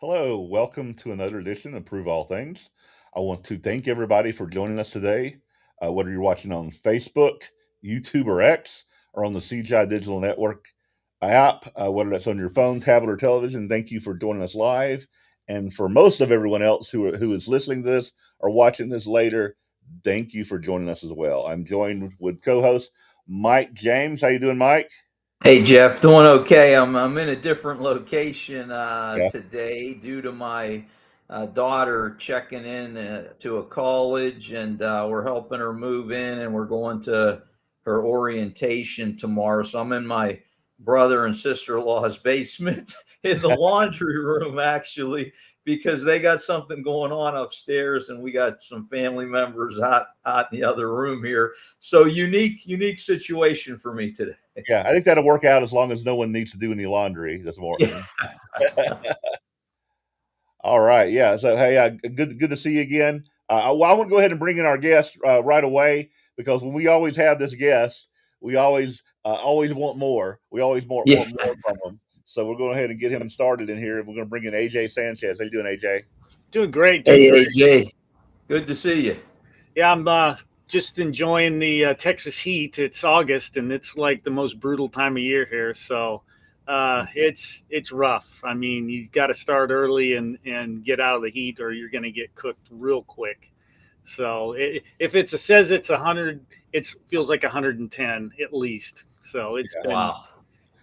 Hello, welcome to another edition of Prove All Things. I want to thank everybody for joining us today, whether you're watching on Facebook, YouTube, or X, or on the CGI Digital Network app, whether that's on your phone, tablet, or television. Thank you for joining us live. And for most of everyone else who is listening to this or watching this later, thank you for joining us as well. I'm joined with co-host Mike James. How you doing, Mike? Hey Jeff, doing okay. I'm in a different location Yeah. today due to my daughter checking in to a college, and we're helping her move in, and we're going to her orientation tomorrow. So I'm in my brother and sister-in-law's basement in the laundry room actually, because they got something going on upstairs, and we got some family members out in the other room here. So unique situation for me today. Yeah, I think that'll work out as long as no one needs to do any laundry this Yeah. morning. All right, yeah. So hey, good to see you again. Well, I want to go ahead and bring in our guest right away because when we always have this guest, we always want more. We always Yeah. want more from them. So we're going ahead and get him started in here. We're going to bring in AJ Sanchez. How you doing, AJ? Doing great. Hey, AJ. Good to see you. Yeah, I'm just enjoying the Texas heat. It's August, and it's like the most brutal time of year here. So it's rough. I mean, you got to start early and get out of the heat, or you're going to get cooked real quick. So if says it's 100, it feels like 110 at least. So it's been Wow.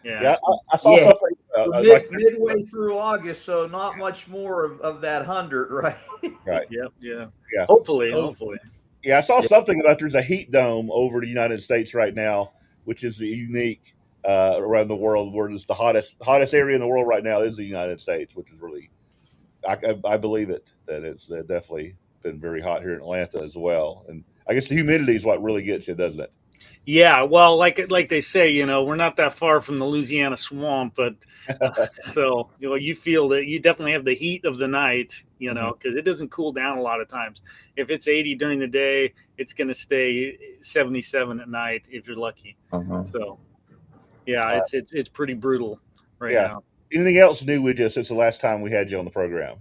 Yeah, I saw Yeah. something We're midway through August, so not much more of that 100, right? right. Yeah. Yeah. Hopefully. Yeah, I saw something about there's a heat dome over the United States right now, which is unique around the world. Where it's the hottest area in the world right now is the United States, which is really I believe it that it's definitely been very hot here in Atlanta as well. And I guess the humidity is what really gets you, doesn't it? Yeah, well, like they say, we're not that far from the Louisiana swamp, but so you feel that you definitely have the heat of the night, because it doesn't cool down a lot of times. If it's 80 during the day, it's going to stay 77 at night if you're lucky. So, yeah, it's pretty brutal right now. Anything else new with you since the last time we had you on the program?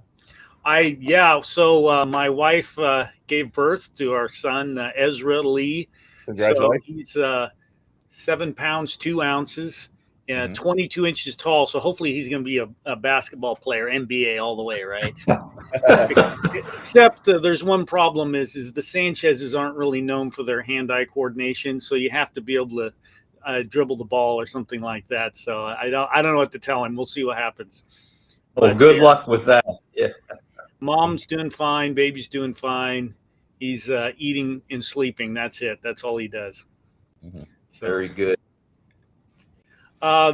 So my wife gave birth to our son Ezra Lee. So he's 7 pounds 2 ounces, 22 inches tall. So hopefully he's going to be a basketball player, NBA all the way, right? Except there's one problem is the Sanchez's aren't really known for their hand-eye coordination, so you have to be able to dribble the ball or something like that. So I don't know what to tell him. We'll see what happens. Well, good luck with that. Yeah. Mom's doing fine. Baby's doing fine. He's eating and sleeping. That's it. That's all he does. So, very good.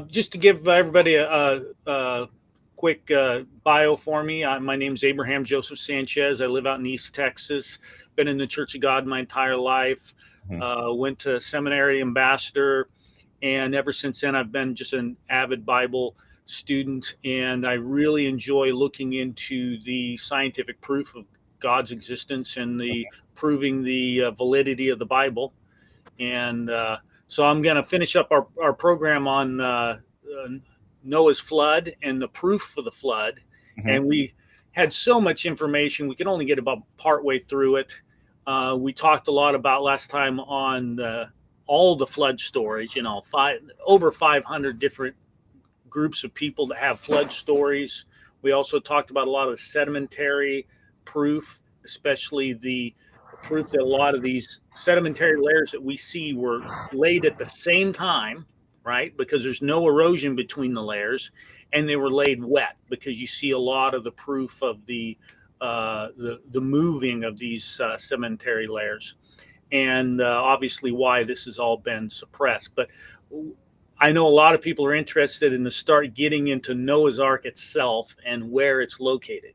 Just to give everybody a quick bio for me, my name's Abraham Joseph Sanchez. I live out in East Texas. Been in the Church of God my entire life. Went to seminary, ambassador, and ever since then I've been just an avid Bible student, and I really enjoy looking into the scientific proof of God's existence and proving the validity of the Bible. And so I'm going to finish up our program on Noah's flood and the proof for the flood. And we had so much information, we could only get about partway through it. We talked a lot about last time on all the flood stories, over 500 different groups of people that have flood stories. We also talked about a lot of the sedimentary proof, especially the proof that a lot of these sedimentary layers that we see were laid at the same time, right? Because there's no erosion between the layers, and they were laid wet, because you see a lot of the proof of the moving of these sedimentary layers, and obviously why this has all been suppressed. But I know a lot of people are interested in start getting into Noah's Ark itself and where it's located.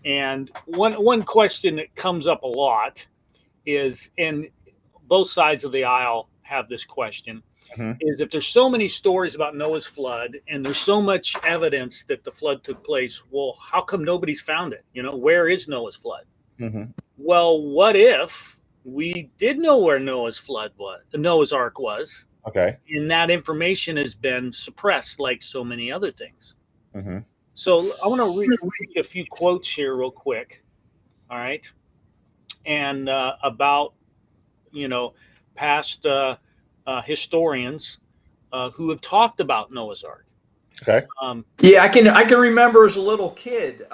And one question that comes up a lot is, and both sides of the aisle have this question, is if there's so many stories about Noah's flood and there's so much evidence that the flood took place, well, how come nobody's found it? Where is Noah's flood? Well, what if we did know where Noah's Ark was? Okay. And that information has been suppressed like so many other things. So I want to read a few quotes here real quick. All right. And about, you know, past historians who have talked about Noah's Ark. Okay. Yeah, I can remember as a little kid,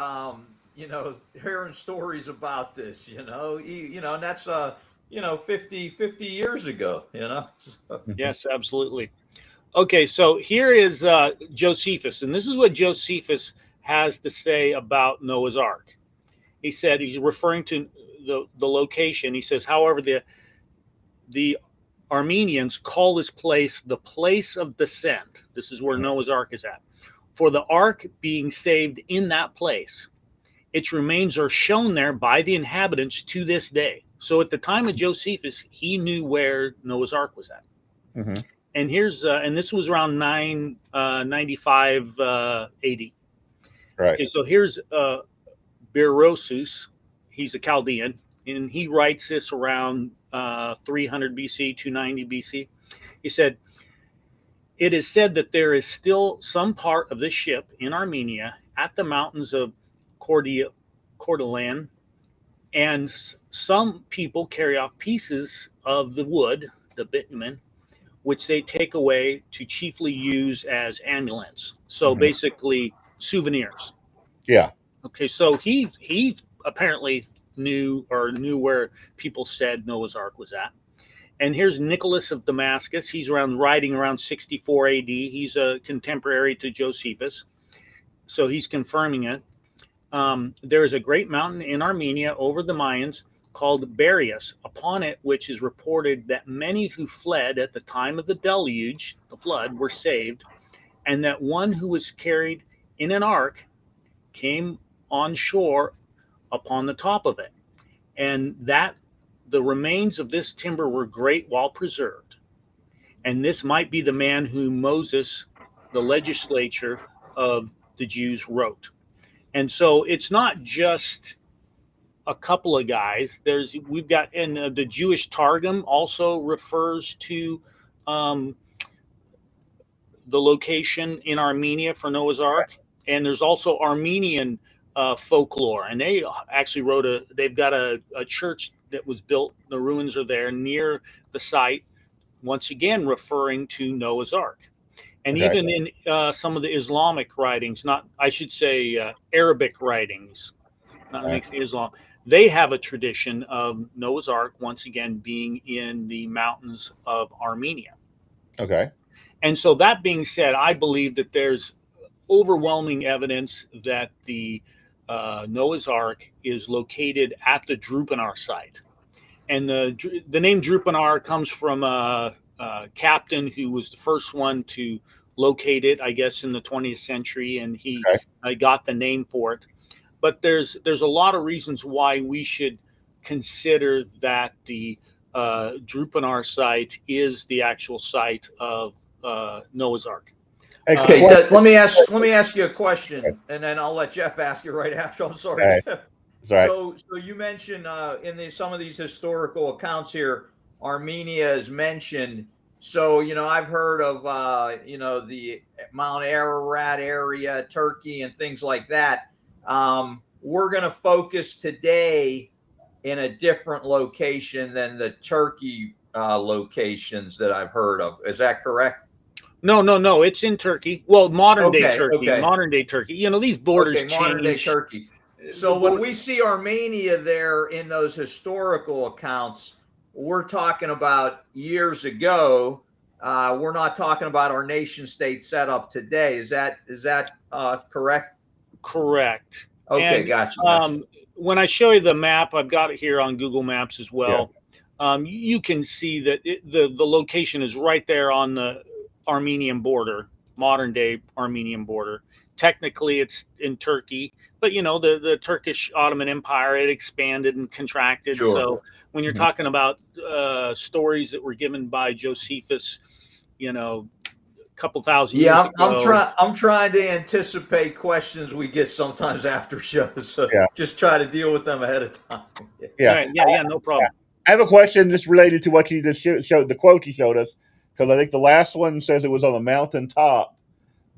hearing stories about this. And that's 50 years ago. So, Yes, absolutely. Okay, so here is Josephus, and this is what Josephus has to say about Noah's Ark. He said he's referring to the location. He says, however, the Armenians call this place the place of descent. This is where Noah's Ark is at. For the ark being saved in that place, its remains are shown there by the inhabitants to this day. So at the time of Josephus, he knew where Noah's Ark was at. Mm-hmm. And here's and this was around 995 AD. Right. Okay, so here's Berosus. He's a Chaldean, and he writes this around 300 BC, 290 BC. He said, "It is said that there is still some part of this ship in Armenia at the mountains of Cordelan, and some people carry off pieces of the wood, the bitumen, which they take away to chiefly use as amulets. So basically souvenirs." Yeah. Okay, so he apparently knew where people said Noah's Ark was at. And here's Nicholas of Damascus. He's writing around 64 AD. He's a contemporary to Josephus. So he's confirming it. There is a great mountain in Armenia over the Mayans called Barius, upon it which is reported that many who fled at the time of the deluge, the flood, were saved, and that one who was carried in an ark came on shore upon the top of it, and that the remains of this timber were great while preserved. And this might be the man whom Moses, the legislature of the Jews, wrote. And so it's not just a couple of guys. We've got, and the Jewish Targum also refers to the location in Armenia for Noah's Ark. And there's also Armenian folklore, and they actually they've got a church that was built, the ruins are there near the site, once again referring to Noah's Ark. And even in some of the Islamic writings, Arabic writings, not mixed Islam, they have a tradition of Noah's Ark once again being in the mountains of Armenia. Okay. And so that being said, I believe that there's overwhelming evidence that the Noah's Ark is located at the Durupinar Site. And the name Durupinar comes from a captain who was the first one to locate it, I guess, in the 20th century, and he got the name for it. But there's a lot of reasons why we should consider that the Durupinar Site is the actual site of Noah's Ark. Okay, let me ask you a question, and then I'll let Jeff ask you right after. I'm sorry, Jeff. So you mentioned in some of these historical accounts here, Armenia is mentioned. So I've heard of the Mount Ararat area, Turkey, and things like that. We're going to focus today in a different location than the Turkey locations that I've heard of. Is that correct? No. It's in Turkey. Well, modern day Turkey. These borders change. Modern day Turkey. So when we see Armenia there in those historical accounts, we're talking about years ago. We're not talking about our nation state setup today. Is that correct? Correct. Okay, gotcha. When I show you the map, I've got it here on Google Maps as well. Yeah. You can see that the location is right there on the Armenian border, modern day Armenian border. Technically, it's in Turkey, but the Turkish Ottoman Empire, it expanded and contracted. Sure. So when you're talking about stories that were given by Josephus, a couple thousand years ago. I'm trying to anticipate questions we get sometimes after shows, so just try to deal with them ahead of time. Yeah, no problem. I have a question just related to what you just showed, the quote you showed us, because I think the last one says it was on the mountain top.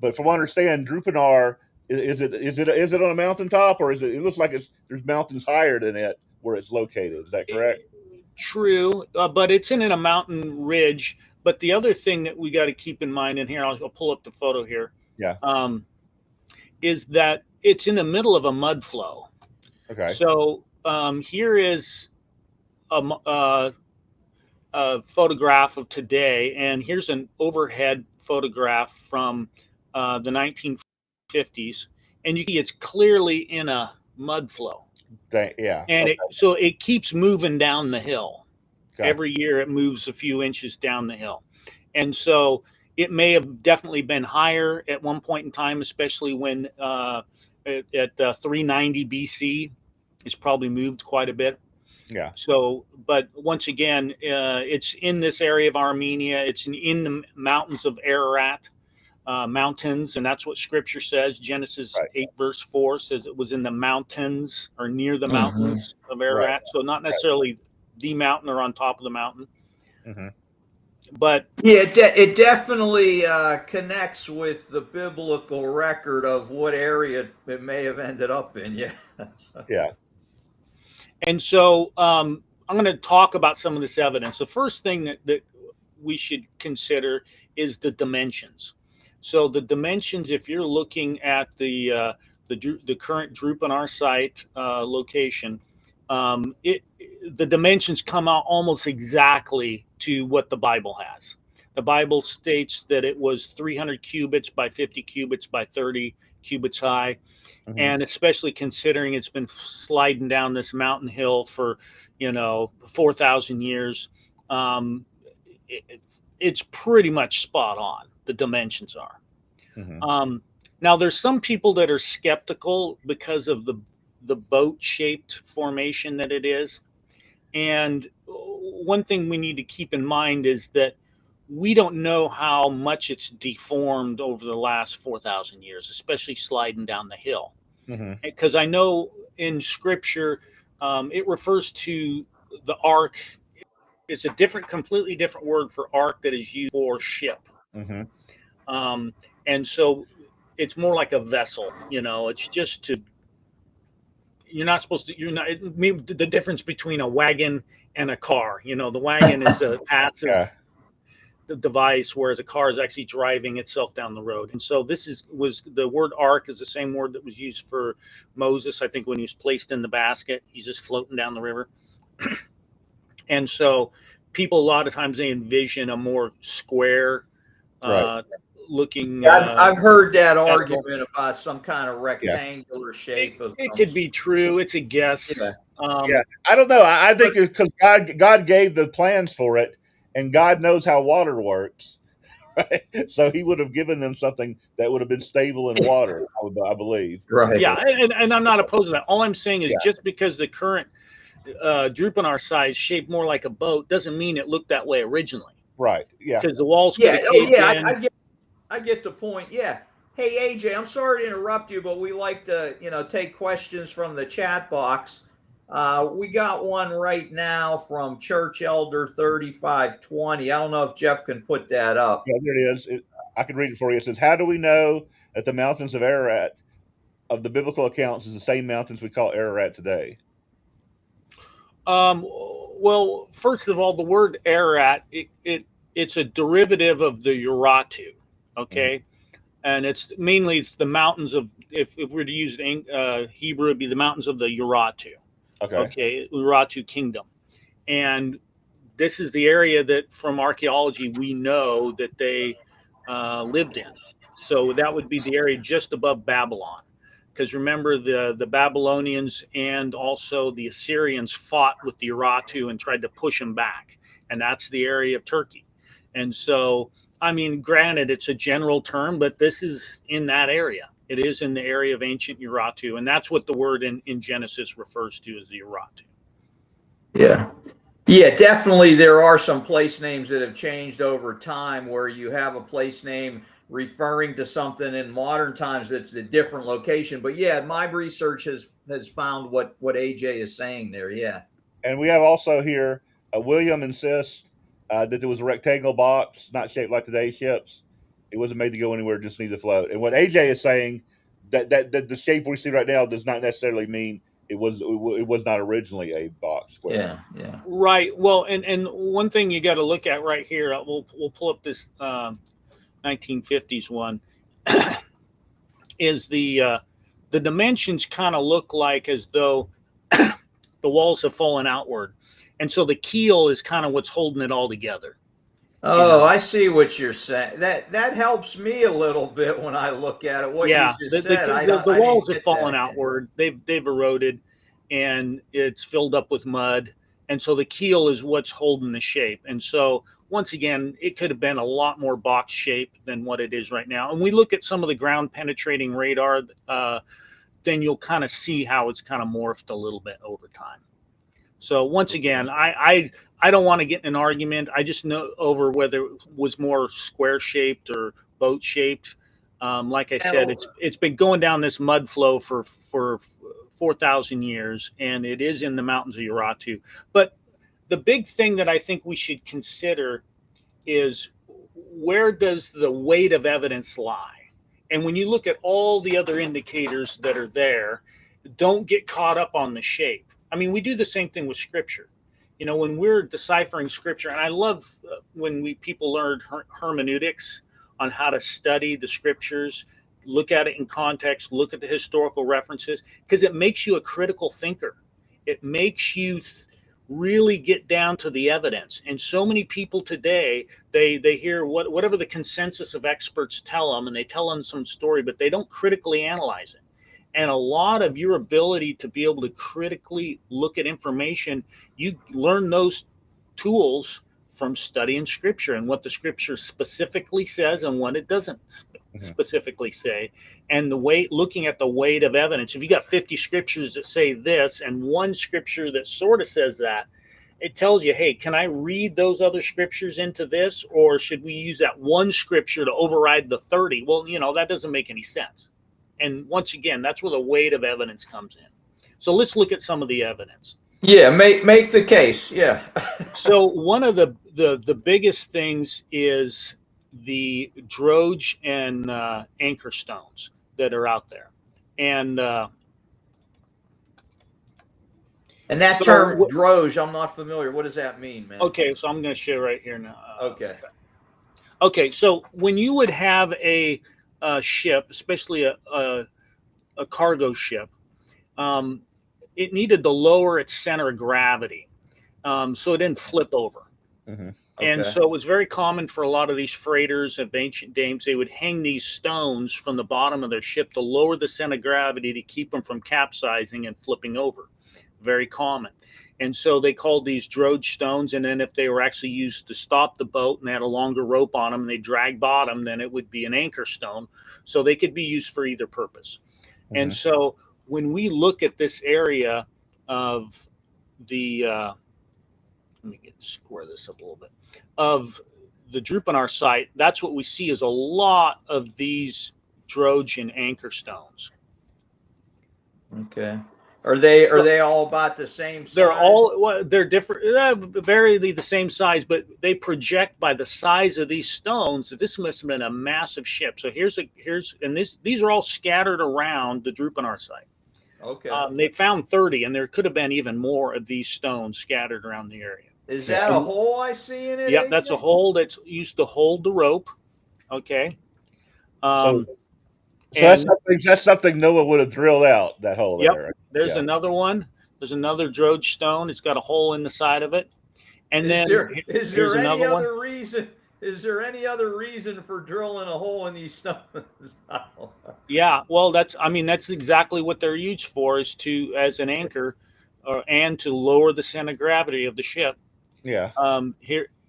But from what I understand, Durupinar Is it on a mountaintop, or is it? It looks like there's mountains higher than it where it's located. Is that correct? True, but it's in a mountain ridge. But the other thing that we got to keep in mind, and here I'll pull up the photo here, Yeah. is that it's in the middle of a mud flow. Okay. So here is a photograph of today, and here's an overhead photograph from the 1950s, and you see it's clearly in a mud flow. Yeah. And so it keeps moving down the hill. Okay. Every year it moves a few inches down the hill. And so it may have definitely been higher at one point in time, especially when at 390 BC, it's probably moved quite a bit. Yeah. So, but once again, it's in this area of Armenia. It's in the mountains of Ararat mountains, and that's what Scripture says. Genesis 8 verse 4 says it was in the mountains or near the mountains of Ararat. Right. So not necessarily the mountain or on top of the mountain. But yeah, it definitely connects with the biblical record of what area it may have ended up in. Yeah. Yeah. And so I'm going to talk about some of this evidence. The first thing that we should consider is the dimensions. So the dimensions, if you're looking at the current Durupinar Site location, the dimensions come out almost exactly to what the Bible has. The Bible states that it was 300 cubits by 50 cubits by 30 cubits high. And especially considering it's been sliding down this mountain hill for, 4,000 years, it's pretty much spot on. The dimensions are. Now, there's some people that are skeptical because of the boat-shaped formation that it is. And one thing we need to keep in mind is that we don't know how much it's deformed over the last 4,000 years, especially sliding down the hill. Because I know in Scripture, it refers to the ark. It's a completely different word for ark that is used for ship. And so it's more like a vessel, it's just you're not supposed to, the difference between a wagon and a car, the wagon is a passive device, whereas a car is actually driving itself down the road. And so was the word ark is the same word that was used for Moses, I think, when he was placed in the basket. He's just floating down the river. And so people, a lot of times, they envision a more square looking. I've heard that argument about some kind of rectangular shape. It could be true. It's a guess. Yeah. I don't know. I think it's because God gave the plans for it, and God knows how water works. Right? So he would have given them something that would have been stable in water, I believe. Right. Yeah, and I'm not opposed to that. All I'm saying is just because the current Durupinar Site is shaped more like a boat doesn't mean it looked that way originally. Right. Yeah. Because the walls could have caved in. I get the point. Yeah. Hey, AJ, I'm sorry to interrupt you, but we like to, take questions from the chat box. We got one right now from Church Elder 3520. I don't know if Jeff can put that up. Yeah, there it is. I can read it for you. It says, how do we know that the mountains of Ararat of the biblical accounts is the same mountains we call Ararat today? Well, first of all, the word Ararat, it's a derivative of the Urartu, okay? And it's the mountains of, if we were to use Hebrew, it'd be the mountains of the Urartu. Okay, Urartu Kingdom. And this is the area that from archaeology we know that they lived in. So that would be the area just above Babylon. Because remember, the Babylonians and also the Assyrians fought with the Urartu and tried to push them back. And that's the area of Turkey. And so, I mean, granted, it's a general term, but this is in that area. It is in the area of ancient Urartu, and that's what the word in Genesis refers to as the Urartu. Yeah. Yeah, definitely there are some place names that have changed over time where you have a place name referring to something in modern times that's a different location. But yeah, my research has found what AJ is saying there, yeah. And we have also here, William insists that there was a rectangle box, not shaped like today's ships. It wasn't made to go anywhere, just need to float. And what AJ is saying, that the shape we see right now does not necessarily mean it was not originally a box square. Yeah. Right. Well, and one thing you got to look at right here. We'll pull up this 1950s one. Is the dimensions kind of look like as though the walls have fallen outward, and so the keel is kind of what's holding it all together. Oh, I see what you're saying. That helps me a little bit when I look at it. What you Yeah, just said, I don't, the I walls didn't have get that fallen yet. outward. They've eroded, and it's filled up with mud, and so the keel is what's holding the shape. And so once again, it could have been a lot more box shaped than what it is right now. And we look at some of the ground penetrating radar, then you'll kind of see how it's kind of morphed a little bit over time. So once again, I don't want to get in an argument. I just know over whether it was more square shaped or boat shaped. Like I said, it's been going down this mud flow for 4,000 years, and it is in the mountains of Urartu. But the big thing that I think we should consider is, where does the weight of evidence lie? And when you look at all the other indicators that are there, don't get caught up on the shape. I mean, we do the same thing with scripture. You know, when we're deciphering scripture, and I love when people learn hermeneutics on how to study the scriptures, look at it in context, look at the historical references, because it makes you a critical thinker. It makes you really get down to the evidence. And so many people today, they hear whatever the consensus of experts tell them, and they tell them some story, but they don't critically analyze it. And a lot of your ability to be able to critically look at information, you learn those tools from studying scripture and what the scripture specifically says and what it doesn't specifically say. And the weight, looking at the weight of evidence. If you got 50 scriptures that say this and one scripture that sort of says that, it tells you, hey, can I read those other scriptures into this, or should we use that one scripture to override the 30? Well, you know, that doesn't make any sense. And once again, that's where the weight of evidence comes in. So let's look at some of the evidence. Yeah, make the case. Yeah. So one of the biggest things is the drogue and anchor stones that are out there. And that term drogue, I'm not familiar. What does that mean, man? Okay, so I'm going to show right here now. Okay, so when you would have a ship, especially a cargo ship, it needed to lower its center of gravity so it didn't flip over. Mm-hmm. And so it was very common for a lot of these freighters of ancient dames. They would hang these stones from the bottom of their ship to lower the center of gravity to keep them from capsizing and flipping over. Very common. And so they called these drogue stones. And then if they were actually used to stop the boat and they had a longer rope on them and they drag bottom, then it would be an anchor stone. So they could be used for either purpose. Mm-hmm. And so when we look at this area of the, let me square this up a little bit, of the Durupinar Site, that's what we see is a lot of these drogue and anchor stones. Okay. Are they all about the same size? They're different, very the same size, but they project by the size of these stones that this must have been a massive ship. So these are all scattered around the Durupinar Site. Okay. They found 30, and there could have been even more of these stones scattered around the area. Is that a hole I see in it? Yep, that's a hole that's used to hold the rope. Okay. That's something Noah would have drilled out, that hole there. There's another one. There's another drogue stone. It's got a hole in the side of it. And is there any other reason? Is there any other reason for drilling a hole in these stones? Yeah, well, that's exactly what they're used for, is as an anchor, and to lower the center of gravity of the ship. Yeah.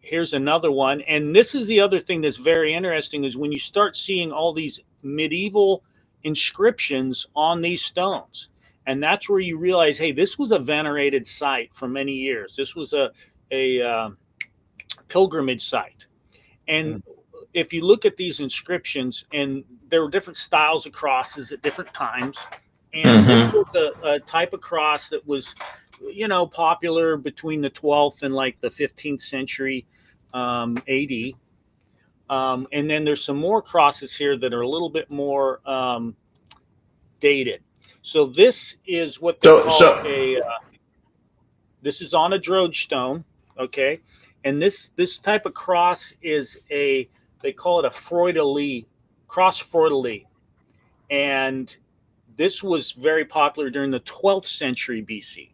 Here's another one, and this is the other thing that's very interesting, is when you start seeing all these medieval inscriptions on these stones, and that's where you realize, hey, this was a venerated site for many years. This was a pilgrimage site, and if you look at these inscriptions, and there were different styles of crosses at different times, and this was a type of cross that was, popular between the 12th and like the 15th century AD. And then there's some more crosses here that are a little bit more dated. So this is what they call a. This is on a drogue stone, okay, and this type of cross is they call it a Freude-Lis, cross Freude-Lis, and this was very popular during the 12th century BC,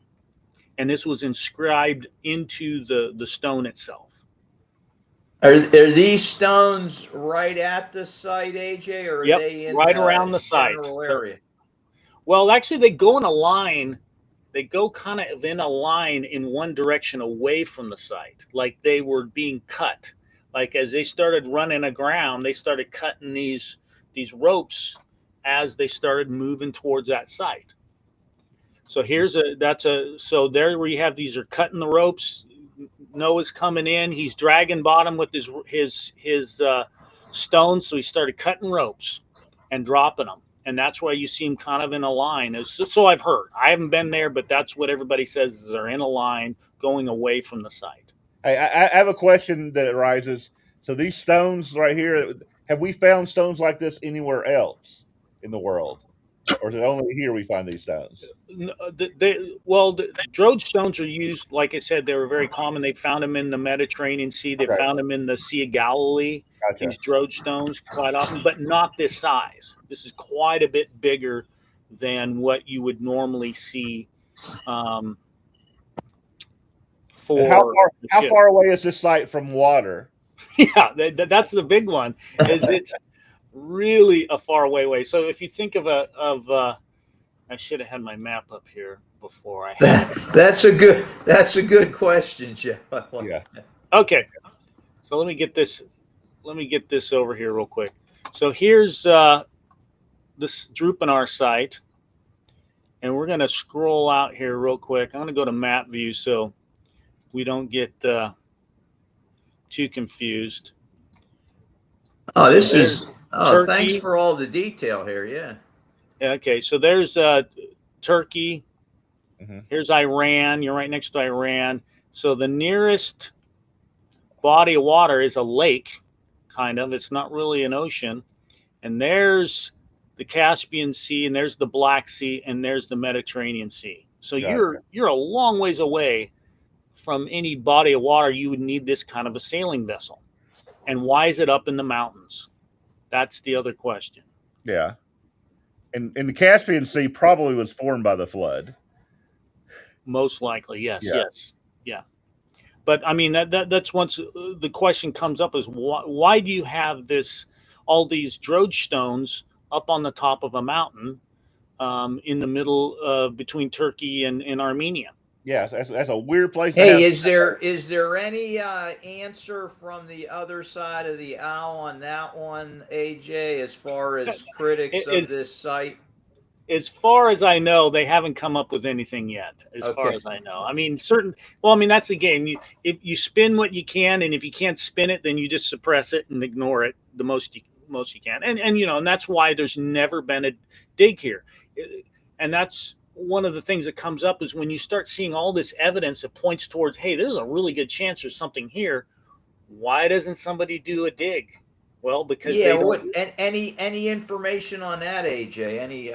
and this was inscribed into the stone itself. Are these stones right at the site, AJ, or are Yep, they in right around the site. General area? Well, actually, they go in a line. They go kind of in a line in one direction away from the site, like they were being cut. Like as they started running aground, they started cutting these ropes as they started moving towards that site. So so there we have these are cutting the ropes. Noah's coming in. He's dragging bottom with his stones. So he started cutting ropes and dropping them. And that's why you see them kind of in a line. So I've heard. I haven't been there, but that's what everybody says is they're in a line going away from the site. I have a question that arises. So these stones right here, have we found stones like this anywhere else in the world? Or is it only here we find these stones? The drogue stones are used, like I said, they were very common. They found them in the Mediterranean Sea. They found them in the Sea of Galilee. Gotcha. These drogue stones quite often, but not this size. This is quite a bit bigger than what you would normally see. How far away is this site from water? Yeah, that's the big one. It's really a far away. So if you think of I should have had my map up here before I had That's a good question, Jeff. Yeah. Okay. So let me get this over here real quick. So here's this Durupinar site, and we're going to scroll out here real quick. I'm going to go to map view so we don't get too confused. Oh, this is Turkey. Thanks for all the detail here. Yeah. Okay, so there's Turkey. Mm-hmm. Here's Iran. You're right next to Iran. So the nearest body of water is a lake, kind of. It's not really an ocean. And there's the Caspian Sea, and there's the Black Sea, and there's the Mediterranean Sea. So you're a long ways away from any body of water. You would need this kind of a sailing vessel. And why is it up in the mountains? That's the other question. Yeah. And the Caspian Sea probably was formed by the flood. Most likely, yes, yes, yeah. But I mean that's once the question comes up is why do you have all these drogue stones up on the top of a mountain in the middle between Turkey and Armenia? Yes, that's a weird place. Hey, is there any answer from the other side of the aisle on that one, AJ, as far as critics of this site? As far as I know, they haven't come up with anything yet. As far as I know, I mean, that's the game. If you spin what you can, and if you can't spin it, then you just suppress it and ignore it the most you can. And that's why there's never been a dig here, and that's one of the things that comes up is when you start seeing all this evidence that points towards, hey, there's a really good chance there's something here. Why doesn't somebody do a dig? Well, because any information on that, AJ? Any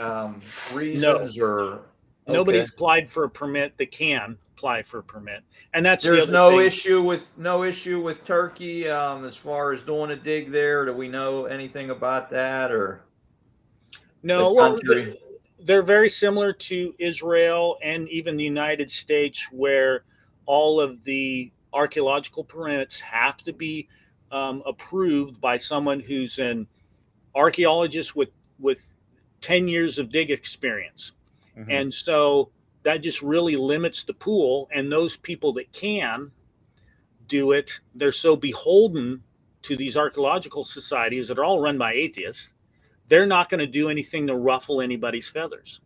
reasons or nobody's applied for a permit that can apply for a permit, and that's there's no issue with Turkey as far as doing a dig there. Do we know anything about that or no? Well, they're very similar to Israel and even the United States, where all of the archaeological permits have to be approved by someone who's an archaeologist with 10 years of dig experience. Mm-hmm. And so that just really limits the pool. And those people that can do it, they're so beholden to these archaeological societies that are all run by atheists. They're not going to do anything to ruffle anybody's feathers.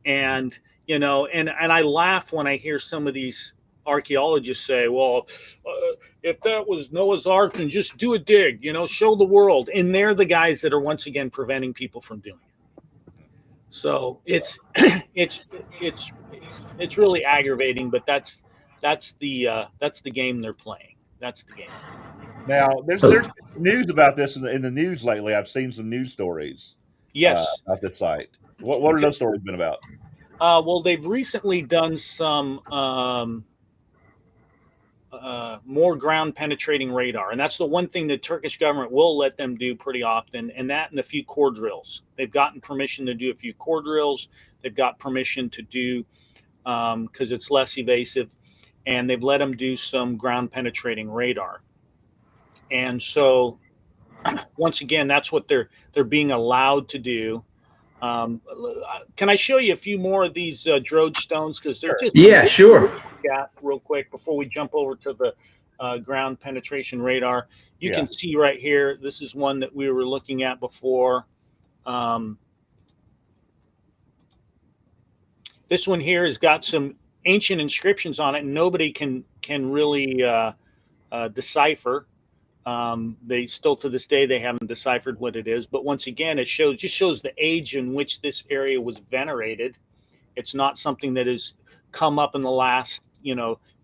And, and I laugh when I hear some of these archaeologists say, well, if that was Noah's Ark, then just do a dig, show the world. And they're the guys that are once again preventing people from doing it. So it's really aggravating, but that's the game they're playing. That's the game. Now, there's news about this in the news lately. I've seen some news stories. Yes, about this site. What are those stories been about? Well, they've recently done some more ground penetrating radar, and that's the one thing the Turkish government will let them do pretty often, and that and a few core drills. They've gotten permission to do a few core drills. They've got permission to do because it's less evasive, and they've let them do some ground penetrating radar. And so once again, that's what they're being allowed to do. Can I show you a few more of these drogue stones, because they're just sure. real quick before we jump over to the ground penetration radar. You Yeah. can see right here, this is one that we were looking at before. This one here has got some ancient inscriptions on it, and nobody can really decipher. They still to this day they haven't deciphered what it is. But once again, it just shows the age in which this area was venerated. It's not something that has come up in the last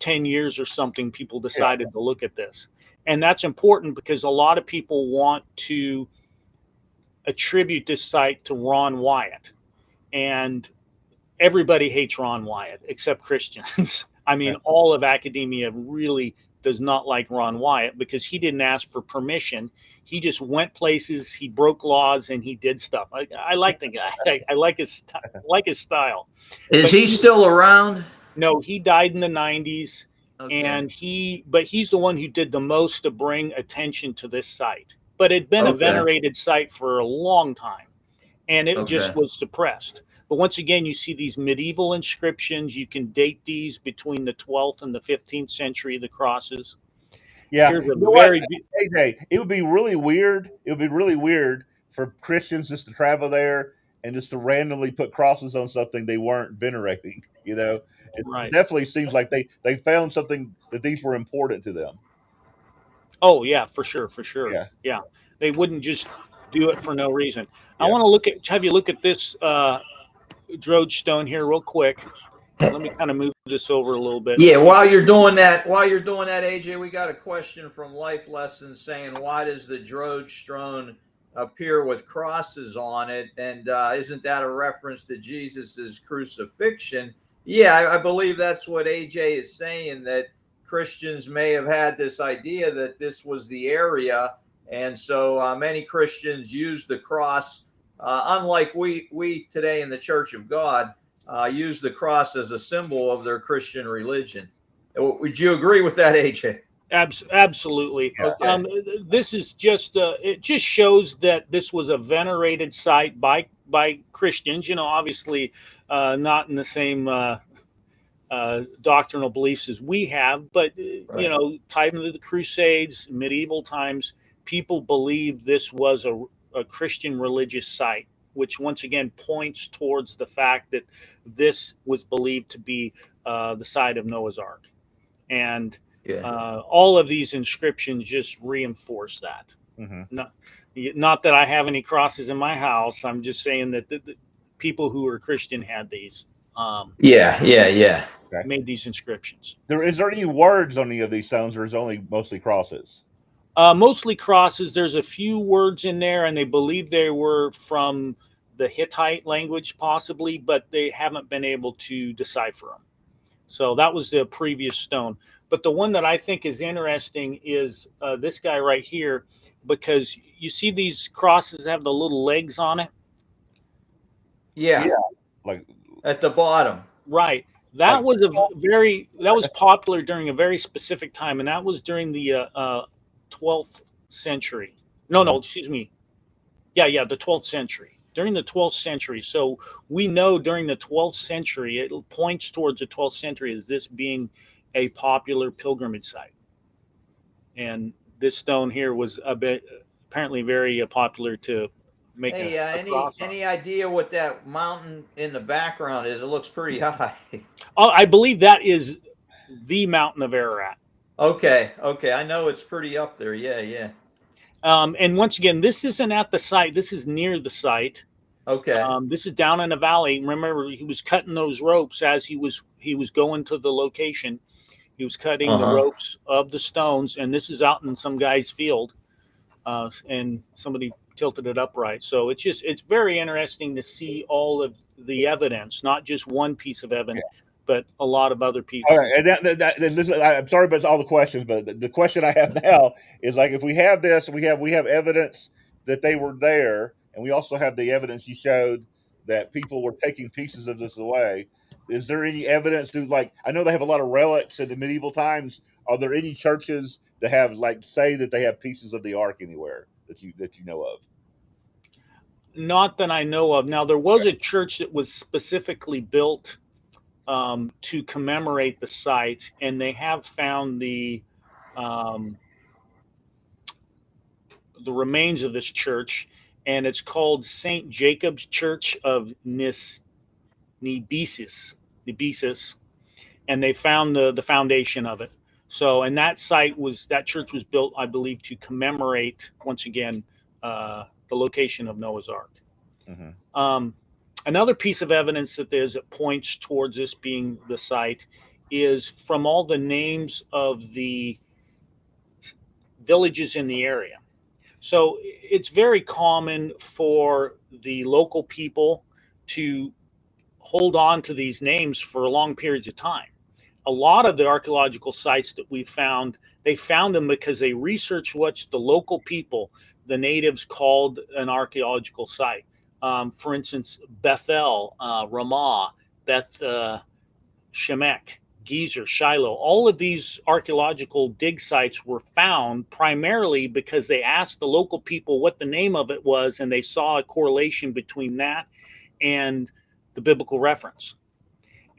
10 years or something. People decided to look at this, and that's important because a lot of people want to attribute this site to Ron Wyatt, and everybody hates Ron Wyatt except Christians. I mean, all of academia really does not like Ron Wyatt because he didn't ask for permission. He just went places, he broke laws, and he did stuff. I like the guy. I like his style. Is he still around? No, he died in the 90s, Okay. and he's the one who did the most to bring attention to this site. But it'd been a venerated site for a long time, and it just was suppressed. But once again, you see these medieval inscriptions. You can date these between the 12th and the 15th century, the crosses. Yeah. Here's a AJ, it would be really weird. It would be really weird for Christians just to travel there and just to randomly put crosses on something they weren't venerating. It definitely seems like they found something that these were important to them. Oh yeah, for sure. Yeah. They wouldn't just do it for no reason. Yeah. I want to have you look at this drogue stone here real quick. Let me kind of move this over a little bit. Yeah, while you're doing that, AJ, we got a question from Life Lessons saying, why does the drogue stone appear with crosses on it? And isn't that a reference to Jesus's crucifixion? Yeah, I believe that's what AJ is saying, that Christians may have had this idea that this was the area. And so many Christians use the cross, unlike we today in the Church of God, use the cross as a symbol of their Christian religion. Would you agree with that, AJ? Absolutely. Okay. This is just it just shows that this was a venerated site by Christians. Obviously not in the same doctrinal beliefs as we have, but time of the Crusades, medieval times, people believed this was a Christian religious site, which once again points towards the fact that this was believed to be the site of Noah's Ark. And all of these inscriptions just reinforce that. Mm-hmm. Not that I have any crosses in my house. I'm just saying that the people who were Christian had these. Made these inscriptions. Is there any words on any of these stones, or is it only mostly crosses? Mostly crosses. There's a few words in there, and they believe they were from the Hittite language, possibly, but they haven't been able to decipher them. So that was the previous stone. But the one that I think is interesting is this guy right here, because you see these crosses have the little legs on it. Yeah. Like at the bottom. Right. That was popular during a very specific time, and that was during the 12th century. No, excuse me. Yeah, the 12th century. During the 12th century. So we know during the 12th century, it points towards the 12th century as this being a popular pilgrimage site. And this stone here was apparently very popular to make any idea what that mountain in the background is? It looks pretty high. Oh, I believe that is the mountain of Ararat. Okay. I know it's pretty up there. Yeah. And once again, this isn't at the site. This is near the site. Okay. This is down in the valley. Remember, he was cutting those ropes as he was going to the location. He was cutting the ropes of the stones, and this is out in some guy's field. and somebody tilted it upright. So it's very interesting to see all of the evidence, not just one piece of evidence, but a lot of other pieces. All right, and listen, I'm sorry about all the questions, but the question I have now is like, if we have this, we have evidence that they were there, and we also have the evidence you showed that people were taking pieces of this away. Is there any evidence to, like, I know they have a lot of relics in the medieval times. Are there any churches that have, like, say that they have pieces of the ark anywhere that you know of? Not that I know of. Now, there was a church that was specifically built to commemorate the site, and they have found the remains of this church, and it's called St. Jacob's Church of Nebesis, and they found the foundation of it. So, and that church was built, I believe, to commemorate once again the location of Noah's Ark. Mm-hmm. Another piece of evidence that points towards this being the site is from all the names of the villages in the area. So it's very common for the local people to hold on to these names for long periods of time. A lot of the archaeological sites that we've found, they found them because they researched what the local people, the natives, called an archaeological site. For instance, Bethel, Ramah, Beth Shemek, Gezer, Shiloh, all of these archaeological dig sites were found primarily because they asked the local people what the name of it was, and they saw a correlation between that and the biblical reference.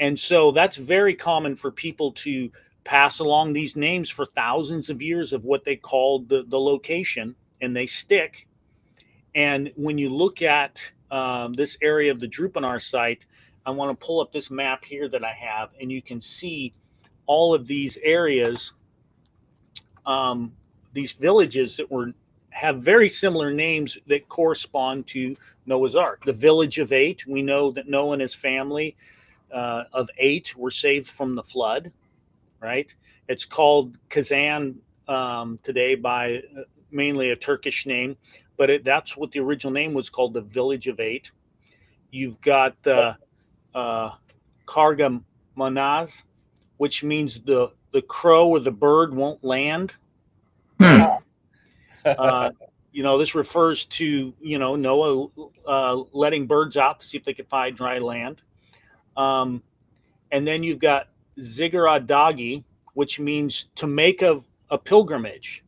And so that's very common for people to pass along these names for thousands of years of what they called the location, and they stick. And when you look at this area of the Durupinar site, I want to pull up this map here that I have, and you can see all of these areas, these villages that have very similar names that correspond to Noah's Ark. The village of 8, we know that Noah and his family of 8 were saved from the flood, right? It's called Kazan today by mainly a Turkish name, but that's what the original name was called, the village of 8. You've got Karga Manaz, which means the crow or the bird won't land. Right? This refers to, Noah letting birds out to see if they could find dry land. And then you've got Zigaradagi, which means to make a pilgrimage.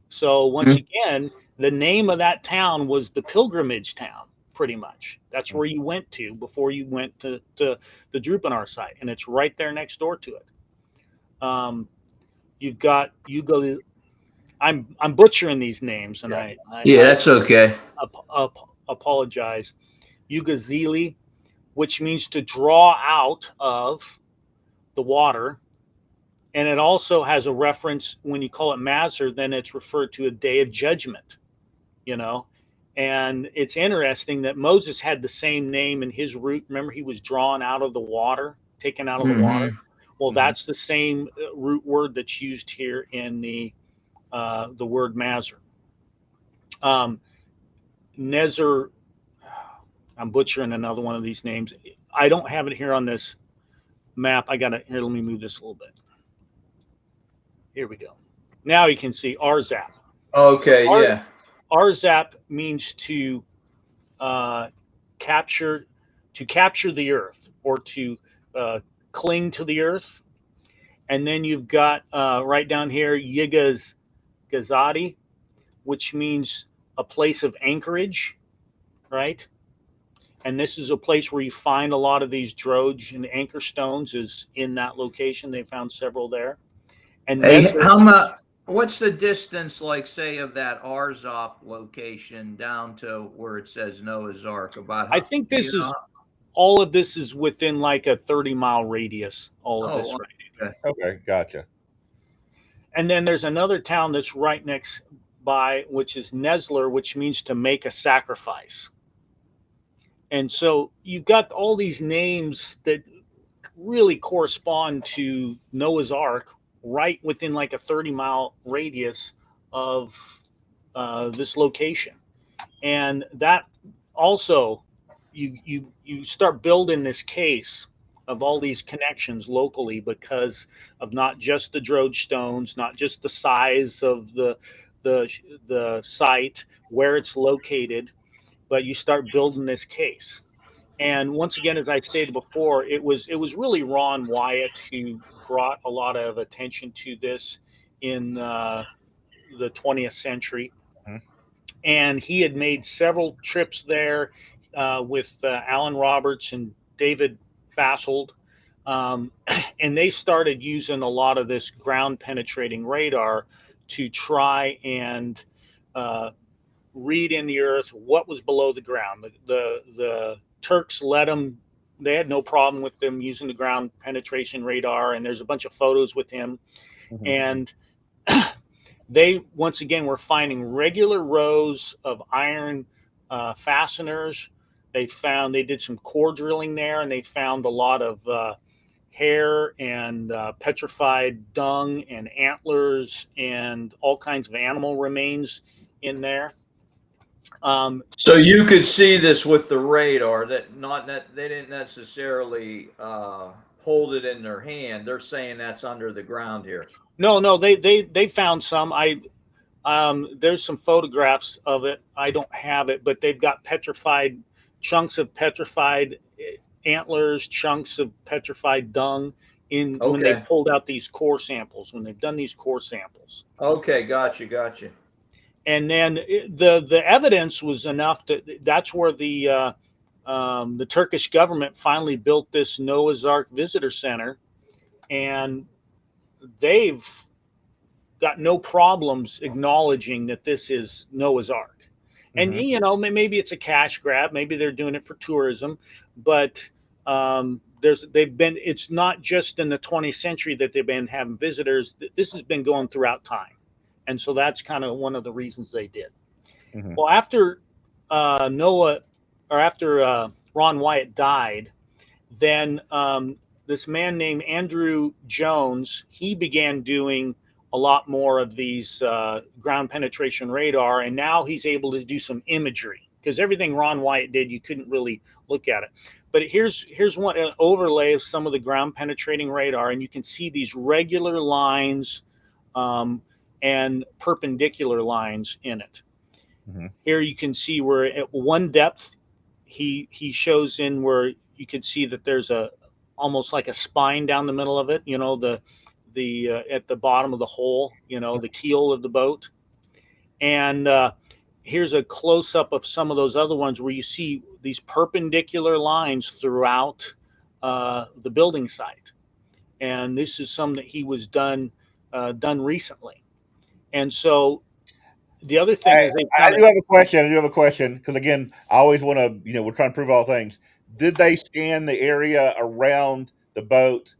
So once again, the name of that town was the pilgrimage town, pretty much. That's where you went to before you went to the Durupinar site, and it's right there next door to it. You've got Yugal. I'm butchering these names, and that's okay. Apologize. Ugazili, which means to draw out of the water. And it also has a reference, when you call it Mazur, then it's referred to a day of judgment, And it's interesting that Moses had the same name in his root. Remember, he was drawn out of the water, taken out of the water. Well, that's the same root word that's used here in the word Mazur. Nezer, I'm butchering another one of these names. I don't have it here on this map. Here, let me move this a little bit. Here we go. Now you can see Arzap. Okay, yeah. Arzap means to capture the earth, or to cling to the earth. And then you've got right down here Yigaz Gazadi, which means a place of anchorage, right? And this is a place where you find a lot of these drogue and anchor stones is in that location. They found several there. And what's the distance, like, say, of that Arzop location down to where it says Noah's Ark? I think all of this is within like a 30-mile radius. All of this, right? Okay, gotcha. And then there's another town that's right next by, which is Nesler, which means to make a sacrifice. And so you've got all these names that really correspond to Noah's Ark, right within like a 30-mile radius of this location, and that also you start building this case of all these connections locally because of not just the drogue stones, not just the size of the the site where it's located, but you start building this case. And once again, as I stated before, it was really Ron Wyatt who brought a lot of attention to this in the 20th century, Mhm. and he had made several trips there with Alan Roberts and David Fassold, um, and they started using a lot of this ground penetrating radar to try and uh, read in the earth what was below the ground. The Turks let them; they had no problem with them using the ground penetration radar, and there's a bunch of photos with him. Mhm. And they once again were finding regular rows of iron fasteners. They did some core drilling there, and they found a lot of hair and petrified dung and antlers and all kinds of animal remains in there. So you could see this with the radar. They didn't necessarily hold it in their hand. They're saying that's under the ground here. No, they found some. There's some photographs of it. I don't have it, but they've got petrified chunks of petrified antlers, chunks of petrified dung in when they Okay. pulled out these core samples, when they've done these core samples. Okay. Gotcha. And then the evidence was enough to that's where the Turkish government finally built this Noah's Ark visitor center, and they've got no problems acknowledging that this is Noah's Ark. And Mhm. maybe it's a cash grab, maybe they're doing it for tourism, but they've been. It's not just in the 20th century that they've been having visitors. This has been going throughout time, and so that's kind of one of the reasons they did. Mhm. Well, after Noah, or after Ron Wyatt died, then this man named Andrew Jones, he began doing a lot more of these ground penetration radar, and now he's able to do some imagery because everything Ron Wyatt did, you couldn't really look at it. But here's one an overlay of some of the ground penetrating radar, and you can see these regular lines um, and perpendicular lines in it. Mhm. Here you can see where at one depth he shows in where you can see that there's a almost like a spine down the middle of it. The at the bottom of the hole. The keel of the boat. And here's a close up of some of those other ones where you see these perpendicular lines throughout the building site. And this is some that he was done recently. And so the other thing is they I found do have a question. I do have a question because again, I always want to. We're trying to prove all things. Did they scan the area around the boat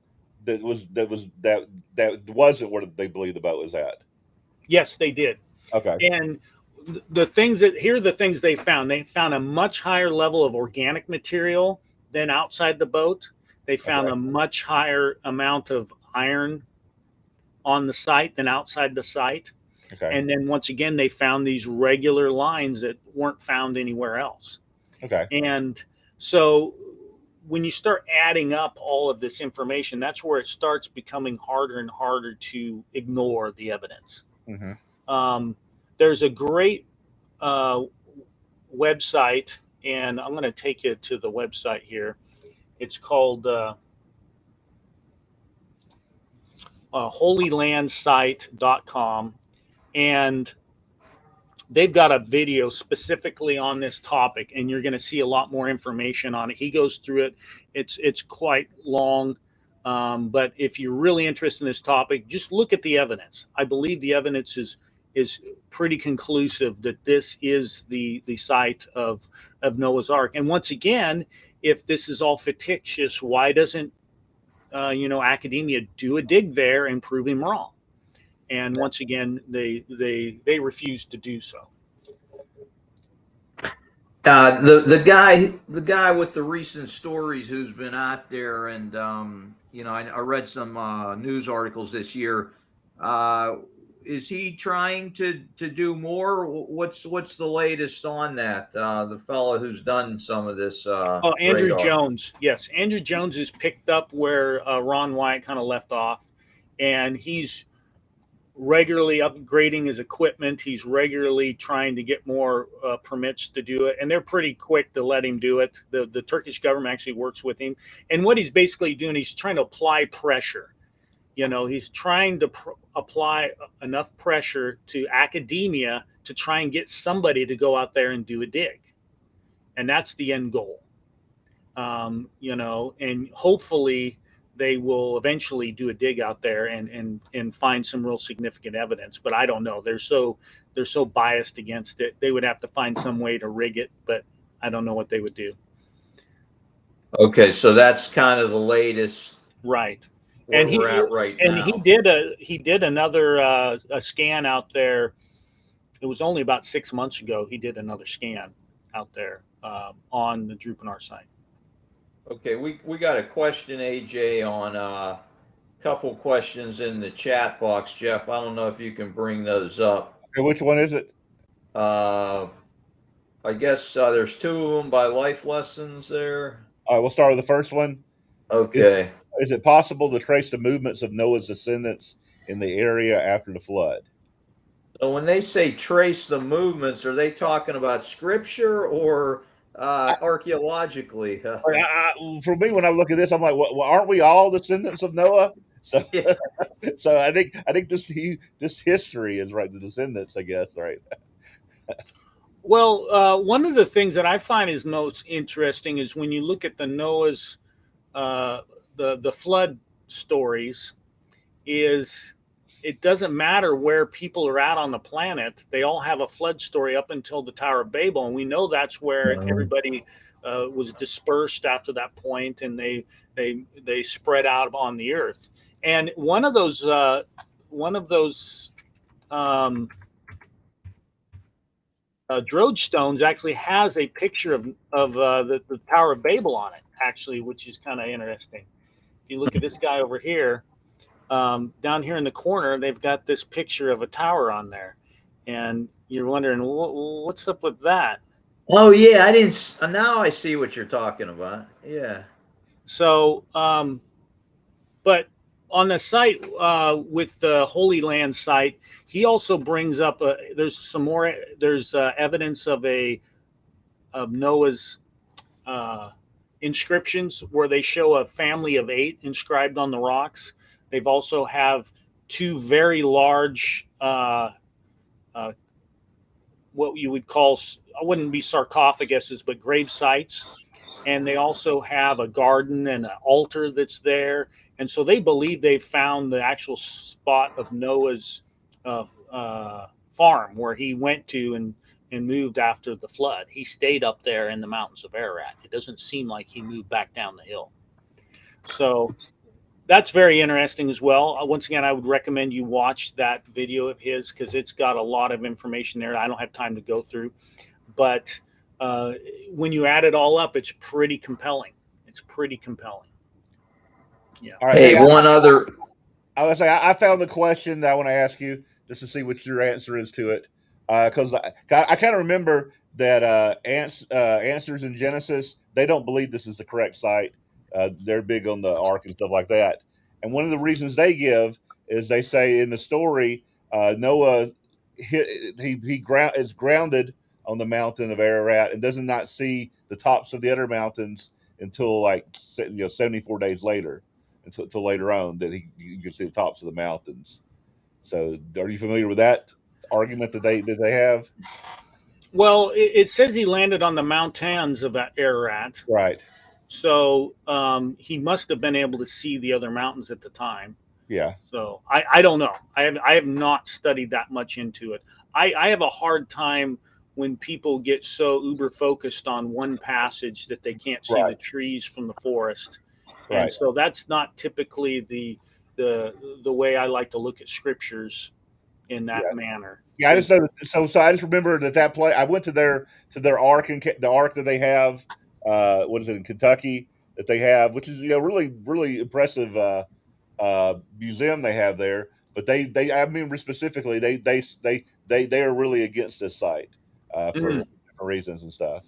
that wasn't where they believe the boat was at? yes, they did. Okay. And the things that here are the things they found. They found a much higher level of organic material than outside the boat. They found Okay. a much higher amount of iron on the site than outside the site. Okay. And then once again, they found these regular lines that weren't found anywhere else. Okay. And so when you start adding up all of this information, that's where it starts becoming harder and harder to ignore the evidence. Hmm. Um, there's a great uh, website, and I'm going to take you to the website here. It's called holylandsite.com, and they've got a video specifically on this topic, and you're going to see a lot more information on it. He goes through it. It's quite long, but if you're really interested in this topic, just look at the evidence. I believe the evidence is pretty conclusive that this is the site of Noah's Ark. And once again, if this is all fictitious, why doesn't academia do a dig there and prove him wrong? And once again, they refuse to do so. The guy with the recent stories who's been out there, and I read some news articles this year. Uh, is he trying to do more? What's the latest on that? The fellow who's done some of this Andrew radar. Jones. Yes, Andrew Jones has picked up where Ron Wyatt kind of left off, and he's regularly upgrading his equipment. He's regularly trying to get more permits to do it, and they're pretty quick to let him do it. The Turkish government actually works with him, and what he's basically doing, he's trying to apply pressure. He's trying to apply enough pressure to academia to try and get somebody to go out there and do a dig, and that's the end goal. And hopefully they will eventually do a dig out there and find some real significant evidence. But I don't know. They're so biased against it. They would have to find some way to rig it, but I don't know what they would do. Okay, so that's kind of the latest, right? Where and we're at right now. He did another a scan out there. It was only about 6 months ago. He did another scan out there on the Durupinar Site. Okay, we got a question, AJ, on a couple questions in the chat box. Jeff, I don't know if you can bring those up. Okay, which one is it? I guess there's two of them by Life Lessons there. All right, we'll start with the first one. Okay. Is it possible to trace the movements of Noah's descendants in the area after the flood? So when they say trace the movements, are they talking about scripture or archaeologically? For me, when I look at this, I'm like, well, aren't we all descendants of Noah? So, Yeah. so I think this history is right. The descendants, I guess, right. Well, one of the things that I find is most interesting is when you look at the Noah's the flood stories. Is it doesn't matter where people are at on the planet; they all have a flood story up until the Tower of Babel, and we know that's where everybody was dispersed after that point, and they spread out on the earth. And one of those drogue stones actually has a picture of the Tower of Babel on it, actually, which is kind of interesting. If you look at this guy over here, down here in the corner, they've got this picture of a tower on there, and you're wondering what's up with that. Oh yeah, I didn't. Now I see what you're talking about. Yeah. So, but on the site with the Holy Land site, he also brings up there's some more. There's evidence of Noah's inscriptions where they show a family of 8 inscribed on the rocks. They've also have 2 very large, what you would call, I wouldn't be sarcophaguses, but grave sites. And they also have a garden and an altar that's there. And so they believe they've found the actual spot of Noah's farm where he went to and moved after the flood. He stayed up there in the mountains of Ararat. It doesn't seem like he moved back down the hill. So that's very interesting as well. Once again, I would recommend you watch that video of his because it's got a lot of information there I don't have time to go through. But when you add it all up, it's pretty compelling. It's pretty compelling. Yeah. All right. Hey, one other. I was say I found the question that I want to ask you just to see what your answer is to it, because I kind of remember that Answers in Genesis, they don't believe this is the correct site. They're big on the ark and stuff like that. And one of the reasons they give is they say in the story, Noah is grounded on the mountain of Ararat and does not see the tops of the other mountains until 74 days later, until later on that you can see the tops of the mountains. So, are you familiar with that argument that they have? Well, it says he landed on the mountains of Ararat. Right. So he must have been able to see the other mountains at the time. Yeah. So I don't know. I have not studied that much into it. I have a hard time when people get so uber focused on one passage that they can't see the trees from the forest. Right. And so that's not typically the way I like to look at scriptures in that manner. Yeah, I just know. So I just remember that place. I went to their ark and the ark that they have. What is it in Kentucky that they have, which is really really impressive museum they have there. but they I mean specifically they are really against this site for different reasons and stuff.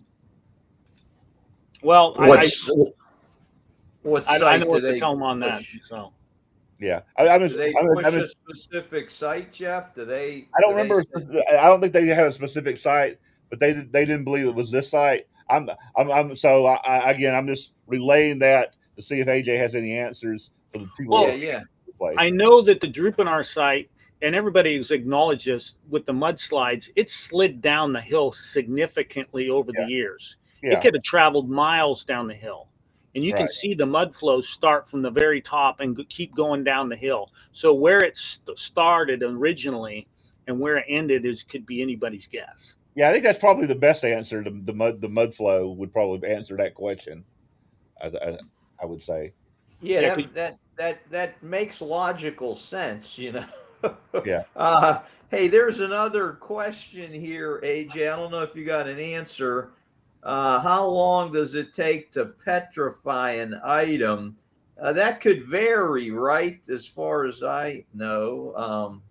Well, What I know site do what to they tell them on that. push? So Yeah, Do they push a specific site, Jeff? Do I don't they remember. say? I don't think they had a specific site, but they didn't believe it was this site. I'm so again I'm just relaying that to see if AJ has any answers for the people that well, Yeah, are yeah. place. I know that the Durupinar Site, and everybody has acknowledged this with the mudslides, it slid down the hill significantly over the years. It Yeah, could have traveled miles down the hill. And you can right. see the mud flows start from the very top and keep going down the hill. So where it started originally and where it ended could be anybody's guess. Yeah, I think that's probably the best answer. The mud flow would probably answer that question. I would say. Yeah, Yeah, 'cause that makes logical sense, you know. Yeah. Hey, there's another question here, AJ. I don't know if you got an answer. How long does it take to petrify an item? That could vary, right? As far as I know.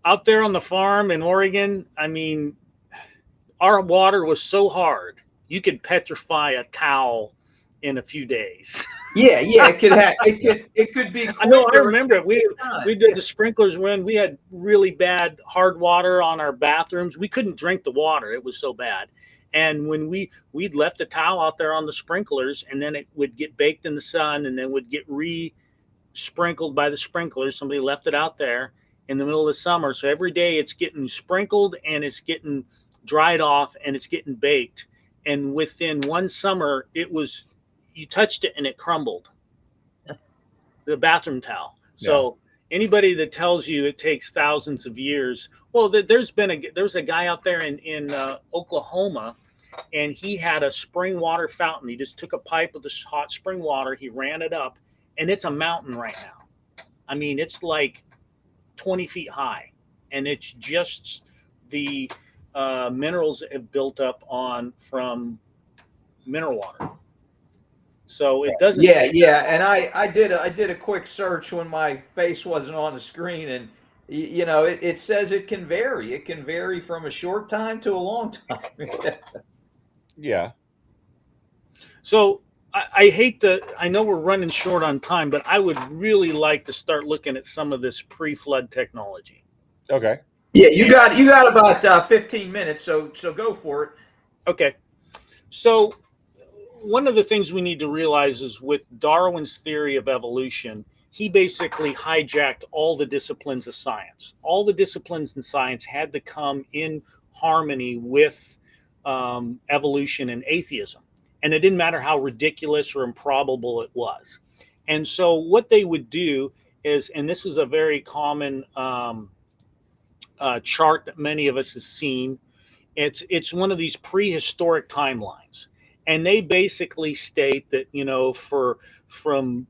out there on the farm in Oregon, I mean, our water was so hard, you could petrify a towel in a few days. Yeah, it could be I know. I quicker. remember it. We did the sprinklers when we had really bad hard water on our bathrooms. We couldn't drink the water; it was so bad. And when we'd left a towel out there on the sprinklers, and then it would get baked in the sun, and then would get sprinkled by the sprinklers. Somebody left it out there in the middle of the summer, so every day it's getting sprinkled and it's getting dried off and it's getting baked. And within one summer, you touched it and it crumbled. The bathroom towel. So anybody that tells you it takes thousands of years, well, there's a guy out there in Oklahoma, and he had a spring water fountain. He just took a pipe of this hot spring water, he ran it up, and it's a mountain right now. I mean, it's like 20 feet high, and it's just the minerals that have built up from mineral water. So it doesn't. Yeah. And I did a quick search when my face wasn't on the screen, and you know, it says it can vary. It can vary from a short time to a long time. Yeah. So I hate I know we're running short on time, but I would really like to start looking at some of this pre-flood technology. Okay. Yeah, you got about 15 minutes, so go for it. Okay. So one of the things we need to realize is with Darwin's theory of evolution, he basically hijacked all the disciplines of science. All the disciplines in science had to come in harmony with evolution and atheism. And it didn't matter how ridiculous or improbable it was. And so what they would do is, and this is a very common chart that many of us have seen, it's one of these prehistoric timelines. And they basically state that, you know, from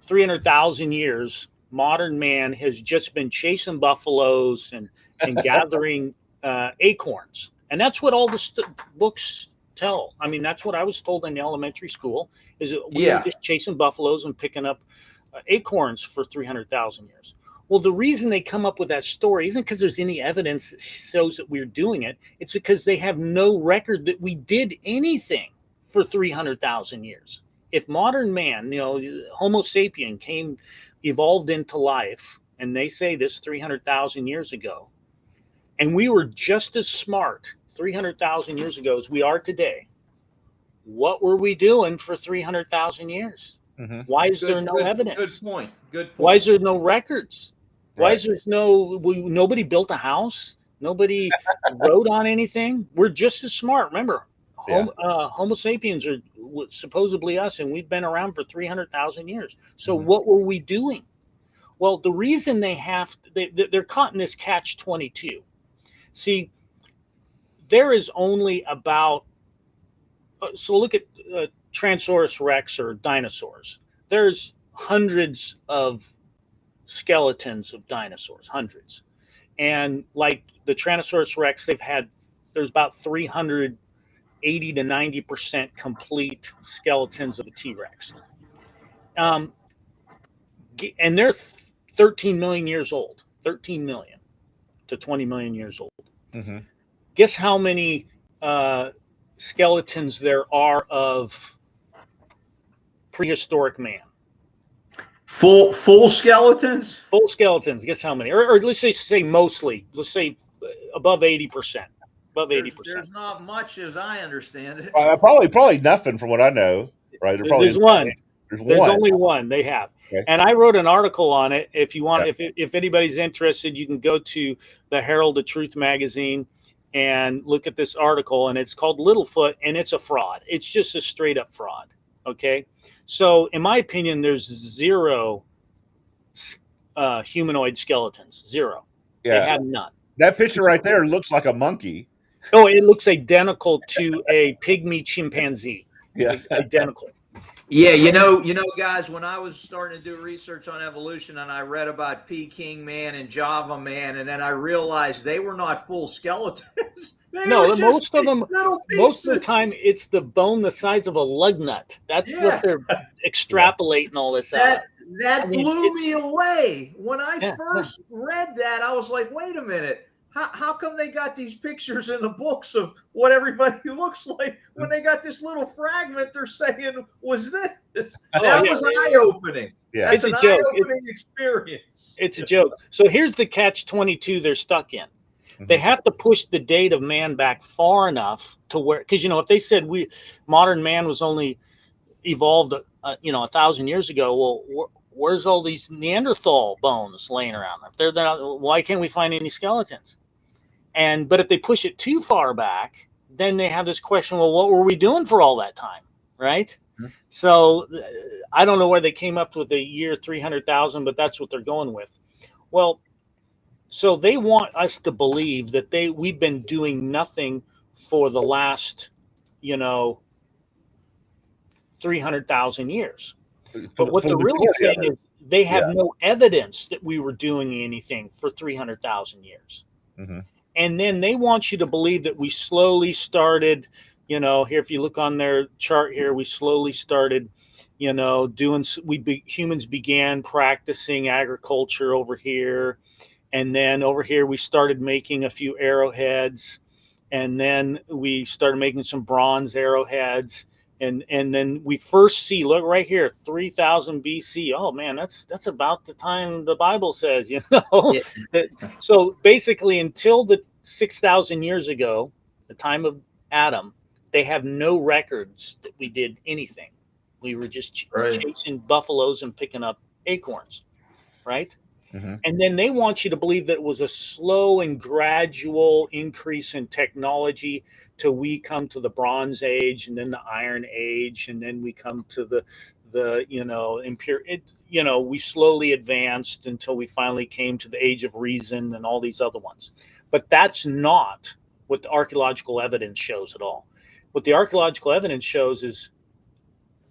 300,000 years, modern man has just been chasing buffaloes and gathering acorns. And that's what all the books tell. I mean, that's what I was told in elementary school, is that we were just chasing buffaloes and picking up acorns for 300,000 years. Well, the reason they come up with that story isn't because there's any evidence that shows that we're doing it. It's because they have no record that we did anything for 300,000 years. If modern man, you know, Homo sapien evolved into life, and they say this 300,000 years ago, and we were just as smart 300,000 years ago as we are today, what were we doing for 300,000 years? Mm-hmm. Why is there no evidence? Good point. Why is there no records? Why is there nobody built a house? Nobody wrote on anything? We're just as smart. Remember, Homo sapiens are supposedly us, and we've been around for 300,000 years. So what were we doing? Well, the reason they're caught in this catch-22. See, there is only about, so look at Tyrannosaurus Rex or dinosaurs. There's hundreds of skeletons of dinosaurs, hundreds. And like the Tyrannosaurus Rex, there's about 380 to 90% complete skeletons of a T-Rex. And they're 13 million years old, 13 million to 20 million years old. Mm-hmm. Guess how many skeletons there are of prehistoric man? Full skeletons? Full skeletons. Guess how many? Or let's say mostly. Let's say above 80%. Above 80%. There's not much, as I understand it. Probably nothing from what I know. Right? There's one. There's only one they have. Okay. And I wrote an article on it. If you want, if anybody's interested, you can go to the Herald of Truth magazine and look at this article. And it's called Littlefoot, and it's a fraud. It's just a straight up fraud. Okay. So in my opinion, there's zero humanoid skeletons. Zero. Yeah. They have none. That picture right there looks like a monkey. Oh, it looks identical to a pygmy chimpanzee. Yeah. Identical. Yeah, you know, guys, when I was starting to do research on evolution and I read about Peking man and Java man, and then I realized they were not full skeletons. Most of the time it's the bone the size of a lug nut. That's what they're extrapolating all this out. That blew me away. When I first read that, I was like, wait a minute. How come they got these pictures in the books of what everybody looks like when they got this little fragment they're saying was this? That was eye-opening. Yeah. That's an eye-opening experience. It's a joke. So here's the catch-22 they're stuck in. Mm-hmm. They have to push the date of man back far enough to where, because, if they said modern man was only evolved, 1,000 years ago, well, where's all these Neanderthal bones laying around? If they're not, why can't we find any skeletons? But if they push it too far back, then they have this question, well, what were we doing for all that time, right? Mm-hmm. So I don't know where they came up with the year 300,000, but that's what they're going with. Well, so they want us to believe that we've been doing nothing for the last, 300,000 years. But what they're really saying is they have no evidence that we were doing anything for 300,000 years. Mm-hmm. And then they want you to believe that we slowly started, here, if you look on their chart here, we slowly started, humans began practicing agriculture over here. And then over here, we started making a few arrowheads. And then we started making some bronze arrowheads. And then we first see, look right here, 3000 BC. Oh man, that's about the time the Bible says, Yeah. So basically, until the 6,000 years ago, the time of Adam, they have no records that we did anything. We were just chasing buffaloes and picking up acorns, right? Mm-hmm. And then they want you to believe that it was a slow and gradual increase in technology till we come to the Bronze Age, and then the Iron Age, and then we come to the we slowly advanced until we finally came to the Age of Reason and all these other ones. But that's not what the archaeological evidence shows at all. What the archaeological evidence shows is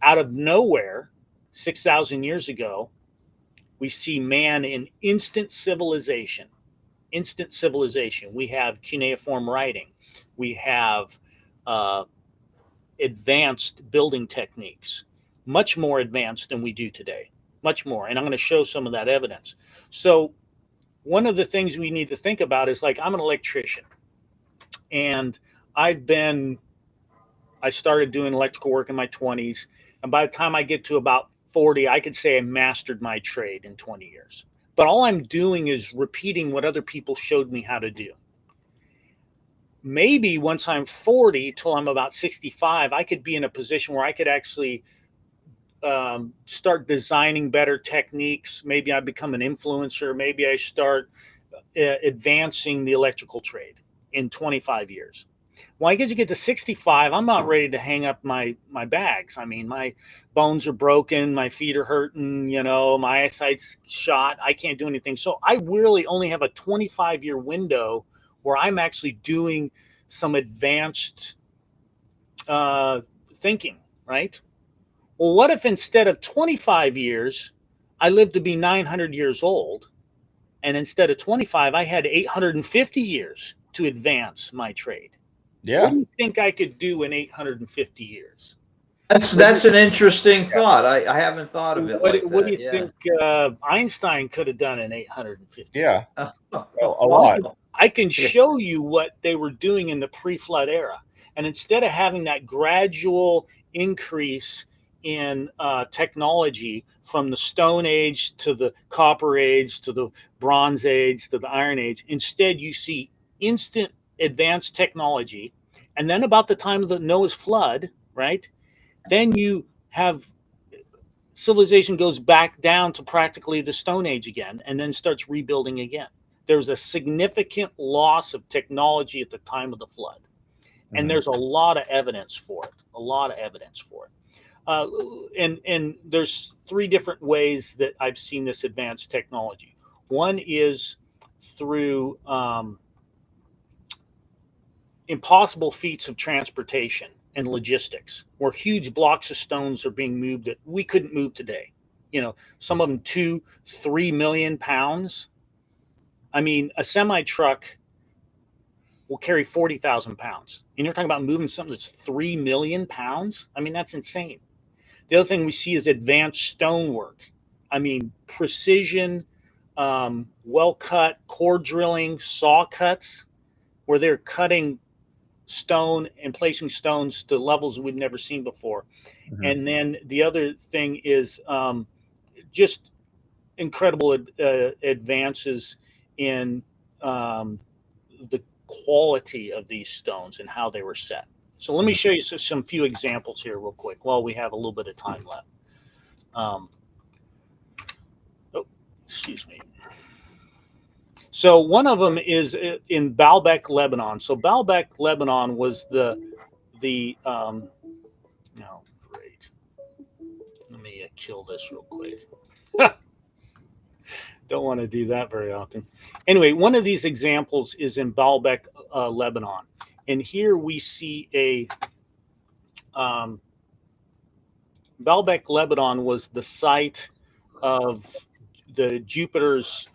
out of nowhere, 6,000 years ago, we see man in instant civilization. We have cuneiform writing. We have advanced building techniques, much more advanced than we do today, much more. And I'm going to show some of that evidence. So one of the things we need to think about is, like, I'm an electrician, and I started doing electrical work in my 20s. And by the time I get to about 40, I could say I mastered my trade in 20 years. But all I'm doing is repeating what other people showed me how to do. Maybe once I'm 40 till I'm about 65, I could be in a position where I could actually start designing better techniques. Maybe I become an influencer. Maybe I start advancing the electrical trade in 25 years. Well, I guess you get to 65, I'm not ready to hang up my bags. I mean, my bones are broken, my feet are hurting, my eyesight's shot. I can't do anything. So I really only have a 25-year window where I'm actually doing some advanced thinking, right? Well, what if instead of 25 years, I lived to be 900 years old, and instead of 25, I had 850 years to advance my trade? Yeah. What do you think I could do in 850 years? That's an interesting thought. I haven't thought of it like What do that. you Yeah. think Einstein could have done in 850? Yeah, a Well, lot. I can Yeah. show you what they were doing in the pre-flood era. And instead of having that gradual increase in technology from the Stone Age to the Copper Age to the Bronze Age to the Iron Age, instead you see instant advanced technology. And then about the time of the Noah's flood, right? Then you have civilization goes back down to practically the Stone Age again and then starts rebuilding again. There's a significant loss of technology at the time of the flood. And there's a lot of evidence for it, a lot of evidence for it. And there's three different ways that I've seen this advanced technology. One is through impossible feats of transportation and logistics, where huge blocks of stones are being moved that we couldn't move today. You know, some of them 2-3 million pounds. I mean, a semi truck will carry 40,000 pounds. And you're talking about moving something that's 3 million pounds? I mean, that's insane. The other thing we see is advanced stonework. I mean, precision, well cut, core drilling, saw cuts, where they're cutting stone and placing stones to levels we've never seen before. And then the other thing is just incredible advances in the quality of these stones and how they were set. So let me show you some few examples here real quick while we have a little bit of time left. Excuse me. So one of them is in Baalbek, Lebanon. So Baalbek, Lebanon was no, great. Let me kill this real quick. Don't want to do that very often. Anyway, one of these examples is in Baalbek, Lebanon. And here we see a Baalbek, Lebanon was the site of the Jupiter's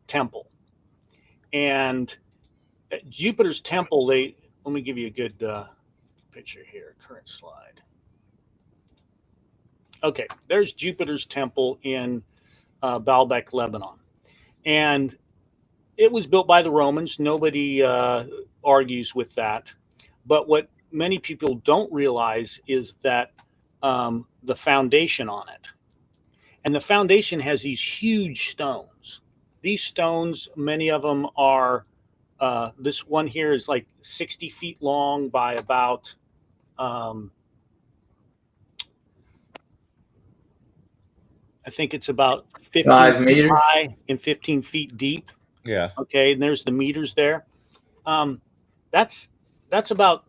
temple. And at Jupiter's temple, let me give you a good picture here, current slide. Okay, there's Jupiter's temple in Baalbek, Lebanon. And it was built by the Romans. Nobody argues with that. But what many people don't realize is that the foundation on it. And the foundation has these huge stones. These stones, many of them are, this one here is like 60 feet long by about, I think it's about 15 feet high and 15 feet deep. Yeah. Okay, and there's the meters there. That's about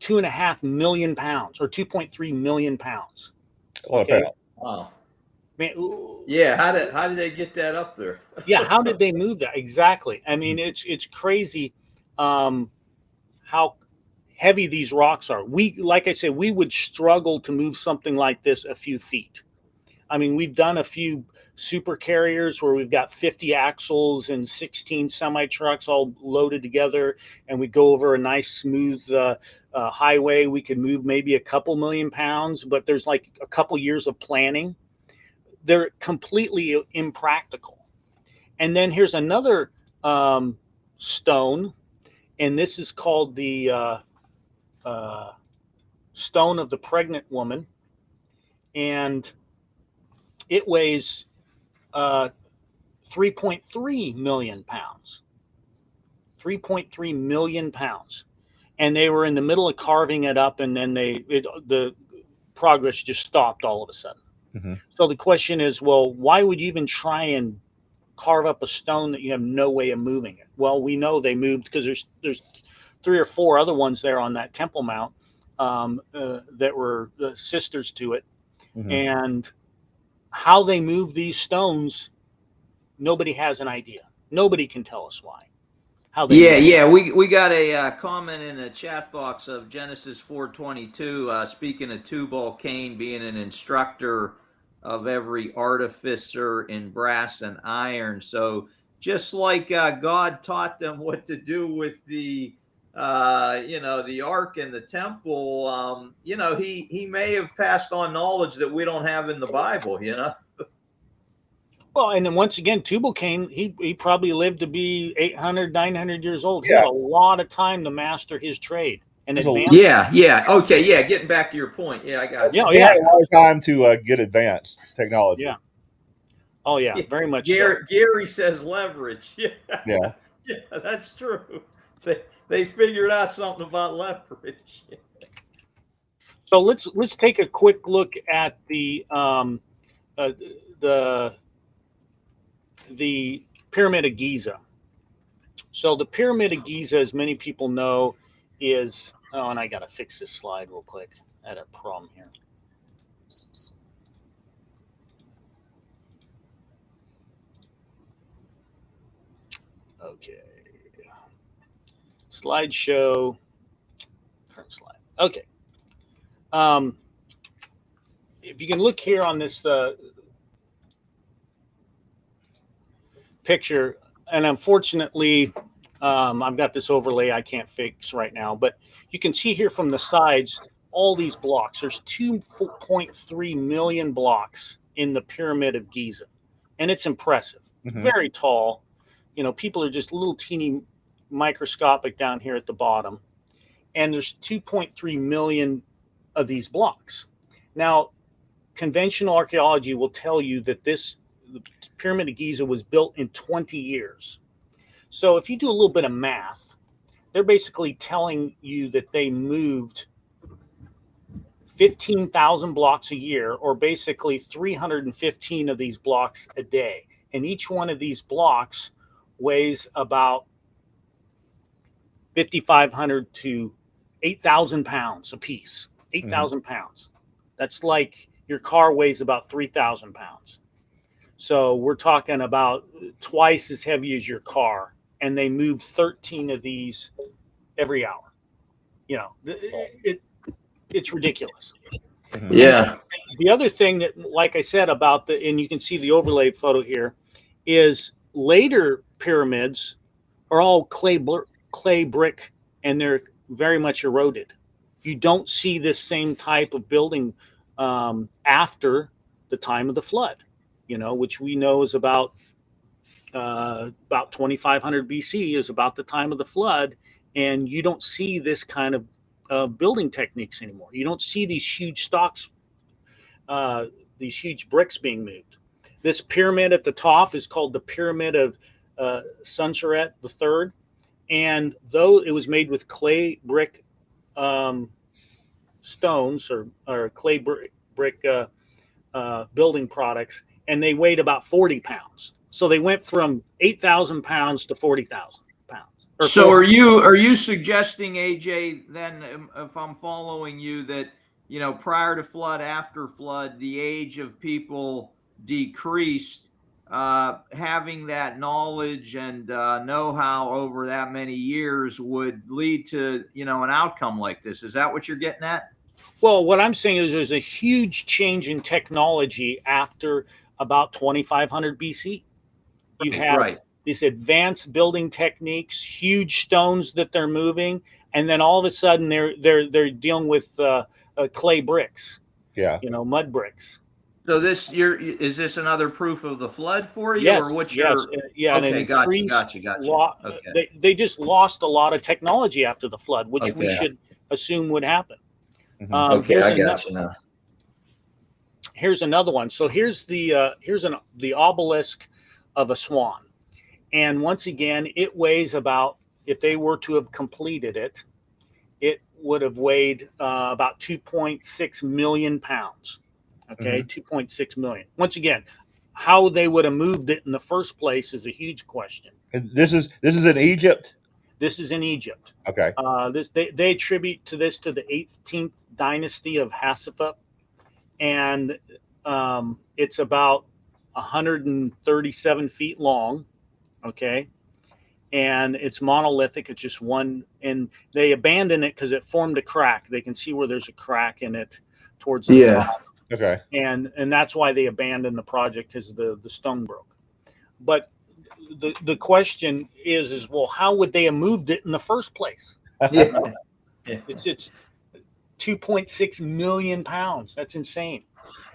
2.5 million pounds or 2.3 million pounds. Okay. Wow. Man, yeah. How did they get that up there? Yeah. How did they move that? Exactly. I mean, it's crazy how heavy these rocks are. Like I said, we would struggle to move something like this a few feet. I mean, we've done a few super carriers where we've got 50 axles and 16 semi trucks all loaded together, and we go over a nice smooth highway. We could move maybe a couple million pounds, but there's like a couple years of planning. They're completely impractical. And then here's another stone, and this is called the stone of the pregnant woman, and it weighs 3.3 million pounds. 3.3 million pounds. And they were in the middle of carving it up, and then the progress just stopped all of a sudden. So the question is, well, why would you even try and carve up a stone that you have no way of moving it? Well, we know they moved because there's 3 or 4 other ones there on that Temple Mount that were sisters to it. And how they move these stones, nobody has an idea. Nobody can tell us why. How they we got a comment in the chat box of Genesis 4:22, speaking of Tubal Cain being an instructor of every artificer in brass and iron. So just like God taught them what to do with the the ark and the temple, he may have passed on knowledge that we don't have in the Bible, Well, and then once again, Tubal-Cain, he probably lived to be 800, 900 years old. He Yeah. had a lot of time to master his trade and There's a- advance. Yeah. Okay. Yeah. Getting back to your point. Yeah, I got you. Yeah, They had a lot of time to get advanced technology. Yeah. Oh, yeah, very much Gary says leverage. Yeah. Yeah. Yeah, that's true. They figured out something about leverage. So let's take a quick look at the Pyramid of Giza. So the Pyramid of Giza, as many people know, is and I gotta fix this slide real quick. I had a problem here. Okay. Slideshow. Current slide. Okay. If you can look here on this picture, and unfortunately, I've got this overlay I can't fix right now, but you can see here from the sides all these blocks. There's 2.3 million blocks in the Pyramid of Giza, and it's impressive. Mhm. Very tall. People are just little teeny microscopic down here at the bottom, and there's 2.3 million of these blocks. Now, conventional archaeology will tell you that the Pyramid of Giza was built in 20 years. So if you do a little bit of math, they're basically telling you that they moved 15,000 blocks a year, or basically 315 of these blocks a day. And each one of these blocks weighs about 5,500 to 8,000 pounds a piece. 8,000 pounds. That's like your car weighs about 3,000 pounds. So we're talking about twice as heavy as your car, and they move 13 of these every hour. It's ridiculous. Yeah. The other thing that, like I said, and you can see the overlay photo here, is later pyramids are all clay brick, and they're very much eroded. You don't see this same type of building after the time of the flood, which we know is about 2,500 BC is about the time of the flood, and you don't see this kind of building techniques anymore. You don't see these huge stocks, these huge bricks being moved. This pyramid at the top is called the Pyramid of Sanchez III, and though it was made with clay brick stones or clay brick building products, and they weighed about 40 pounds. So they went from 8,000 pounds to 40,000 pounds. So are you suggesting, AJ, then, if I'm following you, that prior to flood, after flood, the age of people decreased? Having that knowledge and know-how over that many years would lead to an outcome like this. Is that what you're getting at? Well, what I'm saying is there's a huge change in technology after about 2,500 BC. You have these advanced building techniques, huge stones that they're moving, and then all of a sudden they're dealing with clay bricks. Yeah, mud bricks. So is this another proof of the flood for you, yes, or what's yes, your? Okay, gotcha. Okay. They just lost a lot of technology after the flood, which we should assume would happen. Okay, I got you now. Here's another one. So here's the obelisk of a swan, and once again, it weighs about, if they were to have completed it, it would have weighed about 2.6 million pounds. Okay, 2.6 million. Once again, how they would have moved it in the first place is a huge question. And this is in Egypt. This is in Egypt. Okay. They attribute this to the 18th dynasty of Hatshepsut, and it's about 137 feet long. Okay, and it's monolithic. It's just one, and they abandoned it because it formed a crack. They can see where there's a crack in it towards the top. Okay. And that's why they abandoned the project, because the stone broke. But the question is well, how would they have moved it in the first place? Yeah. Yeah. It's 2.6 million pounds. That's insane.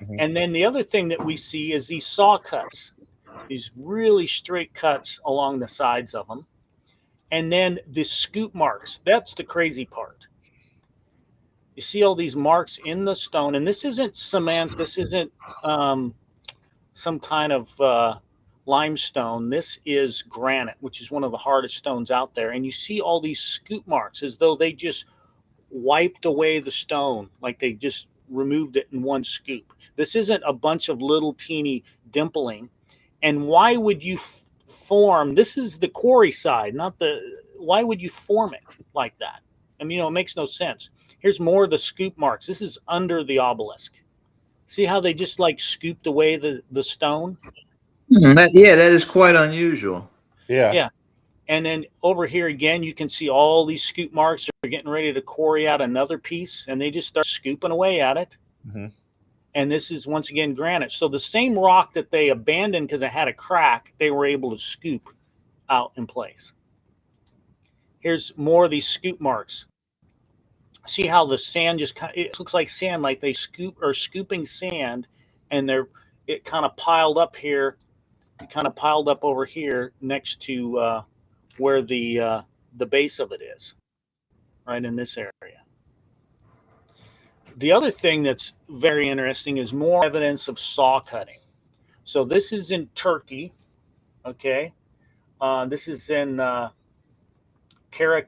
Mhm. And then the other thing that we see is these saw cuts, these really straight cuts along the sides of them. And then the scoop marks. That's the crazy part. You see all these marks in the stone, and this isn't cement. This isn't some kind of limestone. This is granite, which is one of the hardest stones out there. And you see all these scoop marks as though they just wiped away the stone, like they just removed it in one scoop. This isn't a bunch of little teeny dimpling. And why would you form? This is the quarry side, not the. Why would you form it like that? I mean, it makes no sense. Here's more of the scoop marks. This is under the obelisk. See how they just like scooped away the stone? That is quite unusual. Yeah. Yeah. And then over here again, you can see all these scoop marks. They're getting ready to quarry out another piece, and they just start scooping away at it. Mm-hmm. And this is once again granite. So the same rock that they abandoned because it had a crack, they were able to scoop out in place. Here's more of these scoop marks. See how the sand just it looks like sand, like they scooping sand, and it kind of piled up here, kind of piled up over here next to where the base of it is, right in this area. The other thing that's very interesting is more evidence of saw cutting. So this is in Turkey, okay? This is in Karahan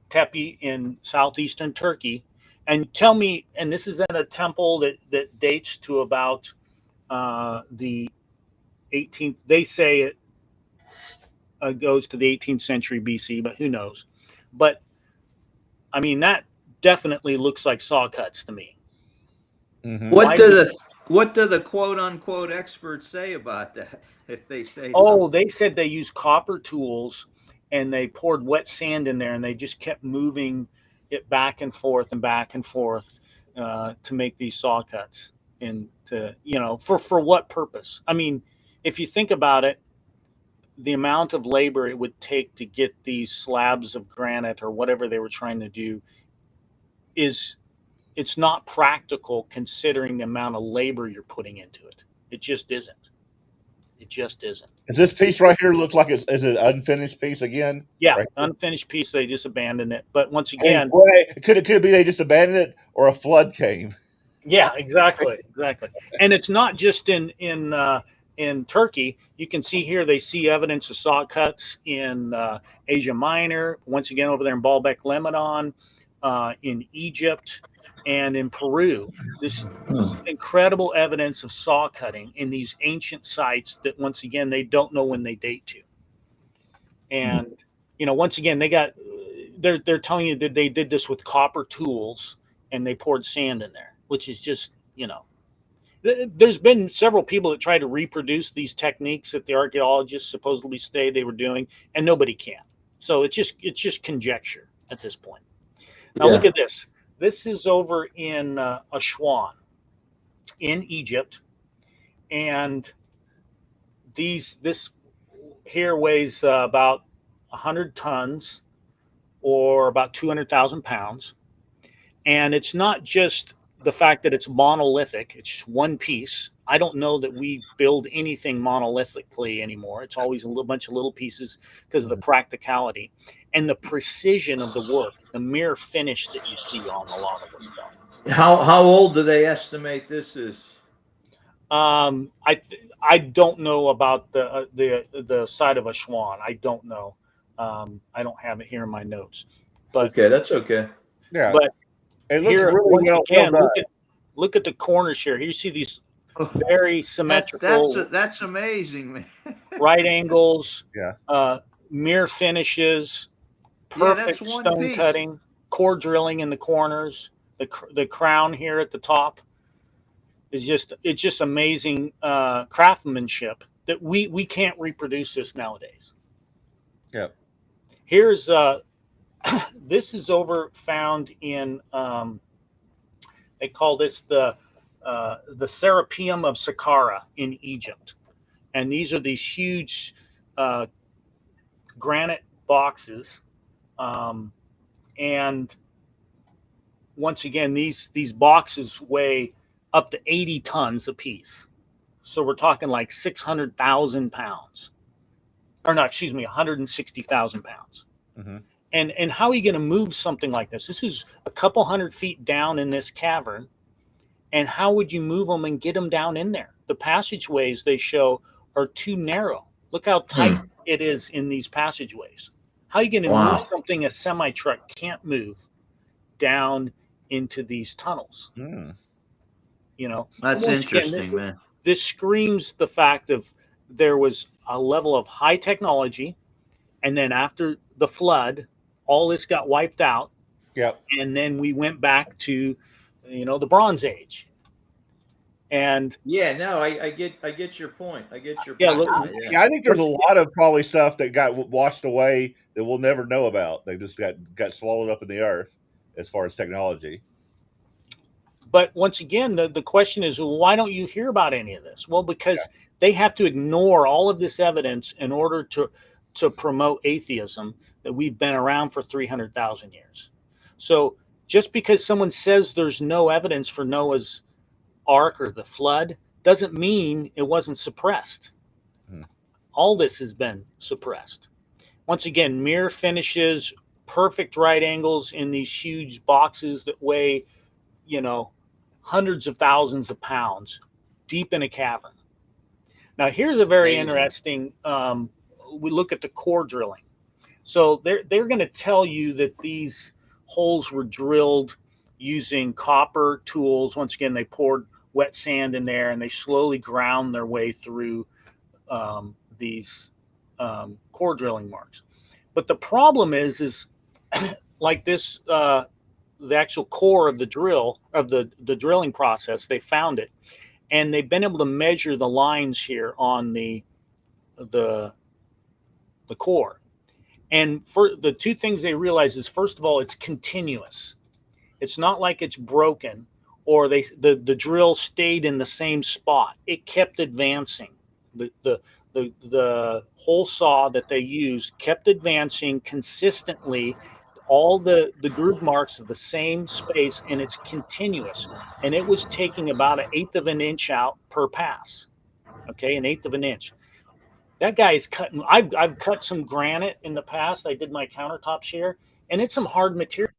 Tepe in southeastern Turkey. And tell me, and this is in a temple that dates to about the 18th, they say it goes to the 18th century BC, but who knows? But I mean, that definitely looks like saw cuts to me. Mm-hmm. What do the quote unquote experts say about that? If they say something? They said they used copper tools and they poured wet sand in there and they just kept moving it back and forth to make these saw cuts. And to, for what purpose? I mean, if you think about it, the amount of labor it would take to get these slabs of granite or whatever they were trying to do it's not practical considering the amount of labor you're putting into it. It just isn't. It just isn't. Does this piece right here look like is it an unfinished piece again? Yeah, right unfinished piece. They just abandoned it. But once I mean, again, could it be they just abandoned it or a flood came? yeah, exactly. And it's not just in Turkey. You can see here they see evidence of saw cuts in Asia Minor. Once again, over there in Baalbek, Lebanon, in Egypt, and in Peru. This incredible evidence of saw cutting in these ancient sites that once again they don't know when they date to. And once again they're telling you that they did this with copper tools and they poured sand in there, which is just there's been several people that try to reproduce these techniques that the archaeologists supposedly say they were doing, and nobody can. So it's just conjecture at this point. Now look at this. This is over in Aswan in Egypt, and this here weighs about 100 tons or about 200,000 pounds. And it's not just the fact that it's monolithic, it's one piece. I don't know that we build anything monolithically anymore. It's always a bunch of little pieces because of the practicality and the precision of the work, the mere finish that you see on a lot of the stuff. How old do they estimate this is? I don't know about the side of Aswan. I don't know. I don't have it here in my notes. But okay, that's okay. Yeah, but it looks here really once well again, done. look at the corners here. Here you see these very symmetrical. That's amazing, man. Right angles. Yeah. Mere finishes. Perfect stone cutting. Core drilling in the corners. The crown here at the top is just amazing craftsmanship that we can't reproduce this nowadays. Yeah. Here's this is found in they call this the Serapeum of Saqqara in Egypt, and these are these huge granite boxes And once again, these boxes weigh up to 80 tons apiece. So we're talking like 600,000 pounds. Or no, excuse me, 160,000 pounds. Mm-hmm. And how are you going to move something like this? This is a couple hundred feet down in this cavern. And how would you move them and get them down in there? The passageways they show are too narrow. Look how tight it is in these passageways. How are you going to move something a semi-truck can't move down into these tunnels? You know, that's interesting, man. This screams the fact of there was a level of high technology, and then after the flood, all this got wiped out. Yep. And then we went back to, the Bronze Age. And yeah, no, I get your point. I get your point. Yeah, I think there's a lot of probably stuff that got washed away that we'll never know about. They just got swallowed up in the earth as far as technology. But once again, the question is, why don't you hear about any of this? Well, because they have to ignore all of this evidence in order to promote atheism, that we've been around for 300,000 years. So just because someone says there's no evidence for Noah's Ark or the flood doesn't mean it wasn't suppressed. All this has been suppressed. Once again, mirror finishes, perfect right angles in these huge boxes that weigh, hundreds of thousands of pounds deep in a cavern. Now, here's a very interesting, we look at the core drilling. So they're going to tell you that these holes were drilled using copper tools. Once again, they poured wet sand in there and they slowly ground their way through these core drilling marks. But the problem is like this, the actual core of the drill, of the drilling process, they found it. And they've been able to measure the lines here on the core. And for the two things they realize is, first of all, it's continuous. It's not like it's broken or the drill stayed in the same spot. It kept advancing. The hole saw that they used kept advancing consistently, all the groove marks of the same space, and it's continuous. And it was taking about 1/8 of an inch out per pass. Okay, 1/8 of an inch. That guy's cutting. I've cut some granite in the past. I did my countertops here, and it's some hard material.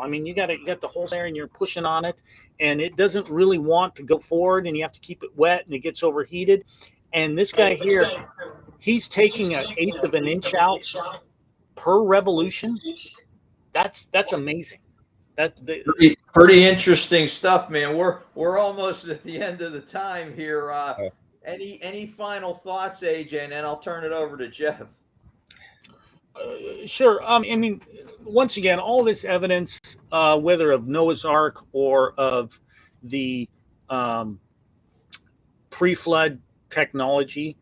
I mean, you got the holes there, and you're pushing on it, and it doesn't really want to go forward, and you have to keep it wet, and it gets overheated. And this guy here, he's taking 1/8 of an inch out per revolution. That's amazing. Pretty interesting stuff, man. We're almost at the end of the time here. Any final thoughts, AJ, and then I'll turn it over to Jeff. Sure. I mean, once again, all this evidence, whether of Noah's Ark or of the pre-flood technology,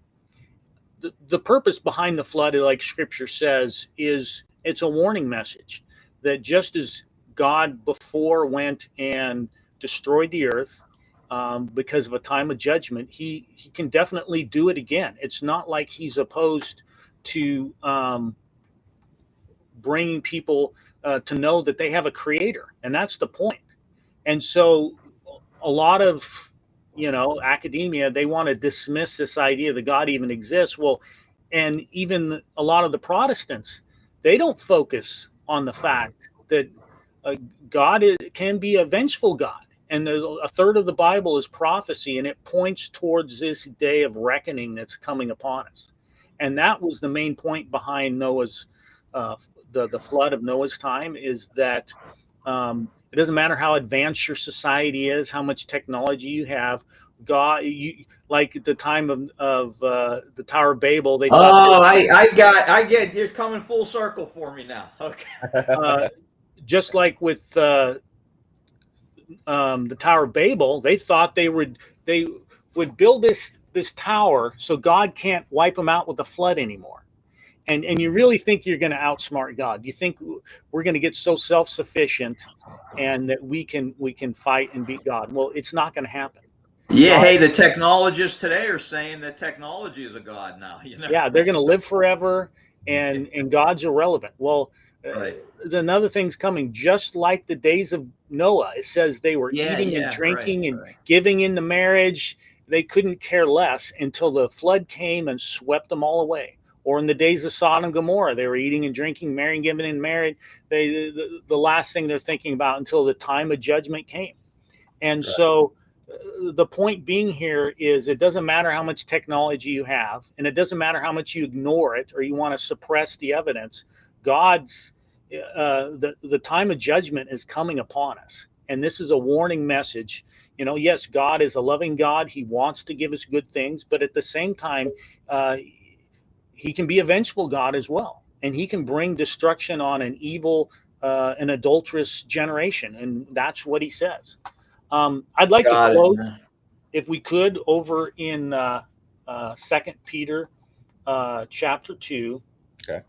the purpose behind the flood, like Scripture says, is it's a warning message that just as God before went and destroyed the earth because of a time of judgment, he can definitely do it again. It's not like he's opposed to bringing people to know that they have a creator, and that's the point. And so a lot of academia, they want to dismiss this idea that God even exists. Well, and even a lot of the Protestants, they don't focus on the fact that God can be a vengeful God. And a third of the Bible is prophecy, and it points towards this day of reckoning that's coming upon us. And that was the main point behind Noah's, the flood of Noah's time, is that it doesn't matter how advanced your society is, how much technology you have. God, like at the time of the Tower of Babel, they thought. I get. You're coming full circle for me now. Okay. Just like with the Tower of Babel, they thought they would build this tower so God can't wipe them out with the flood anymore. And you really think you're going to outsmart God? You think we're going to get so self-sufficient and that we can fight and beat God? Well, it's not going to happen. Yeah, God, hey, the technologists today are saying that technology is a god now. Yeah, they're going to live forever, and God's irrelevant. Well, Right. Another thing's coming, just like the days of Noah. It says they were eating and drinking and giving into marriage. They couldn't care less until the flood came and swept them all away. Or in the days of Sodom and Gomorrah, they were eating and drinking, marrying, giving in marriage. The last thing they're thinking about until the time of judgment came. And so the point being here is it doesn't matter how much technology you have, and it doesn't matter how much you ignore it or you want to suppress the evidence. God's the time of judgment is coming upon us, and this is a warning message. Yes, God is a loving God. He wants to give us good things, but at the same time, he can be a vengeful God as well, and he can bring destruction on an evil, an adulterous generation, and that's what he says. I'd like to close, if we could, over in 2 Peter chapter 2. Okay.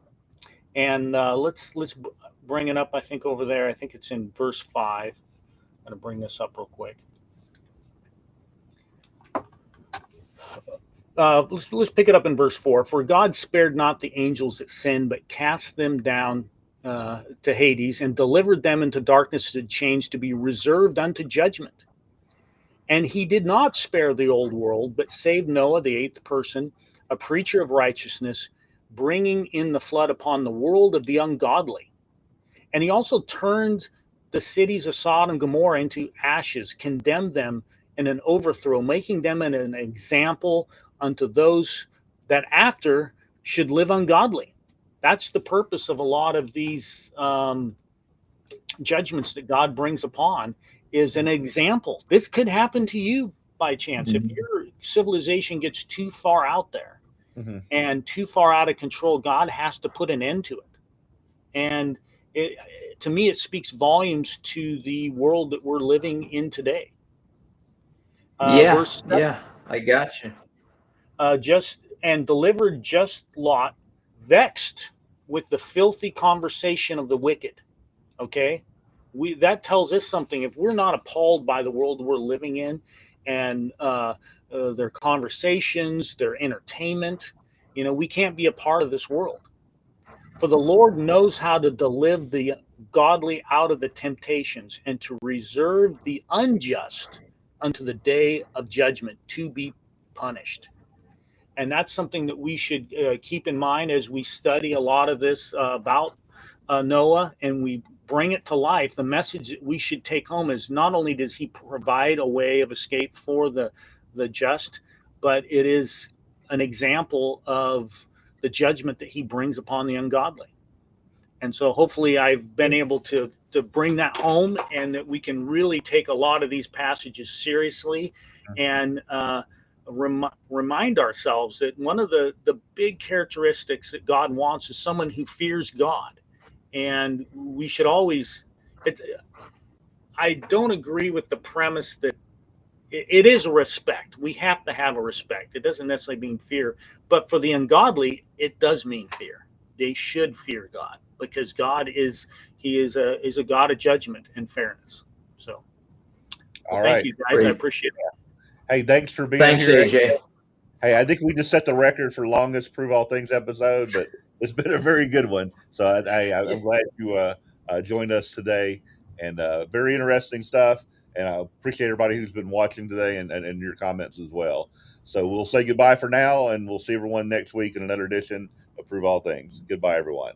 And let's bring it up, I think, over there. I think it's in verse 5. I'm going to bring this up real quick. Let's pick it up in verse 4. For God spared not the angels that sinned, but cast them down to Hades and delivered them into darkness to change, to be reserved unto judgment. And he did not spare the old world, but saved Noah, the eighth person, a preacher of righteousness, bringing in the flood upon the world of the ungodly. And he also turned the cities of Sodom and Gomorrah into ashes, condemned them in an overthrow, making them an example unto those that after should live ungodly. That's the purpose of a lot of these judgments that God brings upon, is an example. This could happen to you by chance. If your civilization gets too far out there and too far out of control, God has to put an end to it. And to me, it speaks volumes to the world that we're living in today. Verse 7, I got you. Just and delivered just Lot, vexed with the filthy conversation of the wicked. Okay, that tells us something. If we're not appalled by the world we're living in, and their conversations, their entertainment, we can't be a part of this world. For the Lord knows how to deliver the godly out of the temptations, and to reserve the unjust unto the day of judgment, to be punished. And that's something that we should keep in mind as we study a lot of this about Noah, and we bring it to life. The message that we should take home is not only does he provide a way of escape for the just, but it is an example of the judgment that he brings upon the ungodly. And so hopefully I've been able to bring that home, and that we can really take a lot of these passages seriously and remind ourselves that one of the big characteristics that God wants is someone who fears God. And we should always, I don't agree with the premise that it is a respect. We have to have a respect. It doesn't necessarily mean fear, but for the ungodly, it does mean fear. They should fear God, because God is a God of judgment and fairness. So, thank you guys. Great. I appreciate it. Hey, thanks for being here. AJ. Hey, I think we just set the record for longest Prove All Things episode, but it's been a very good one. So I'm glad you joined us today, and very interesting stuff. And I appreciate everybody who's been watching today and your comments as well. So we'll say goodbye for now, and we'll see everyone next week in another edition of Prove All Things. Goodbye, everyone.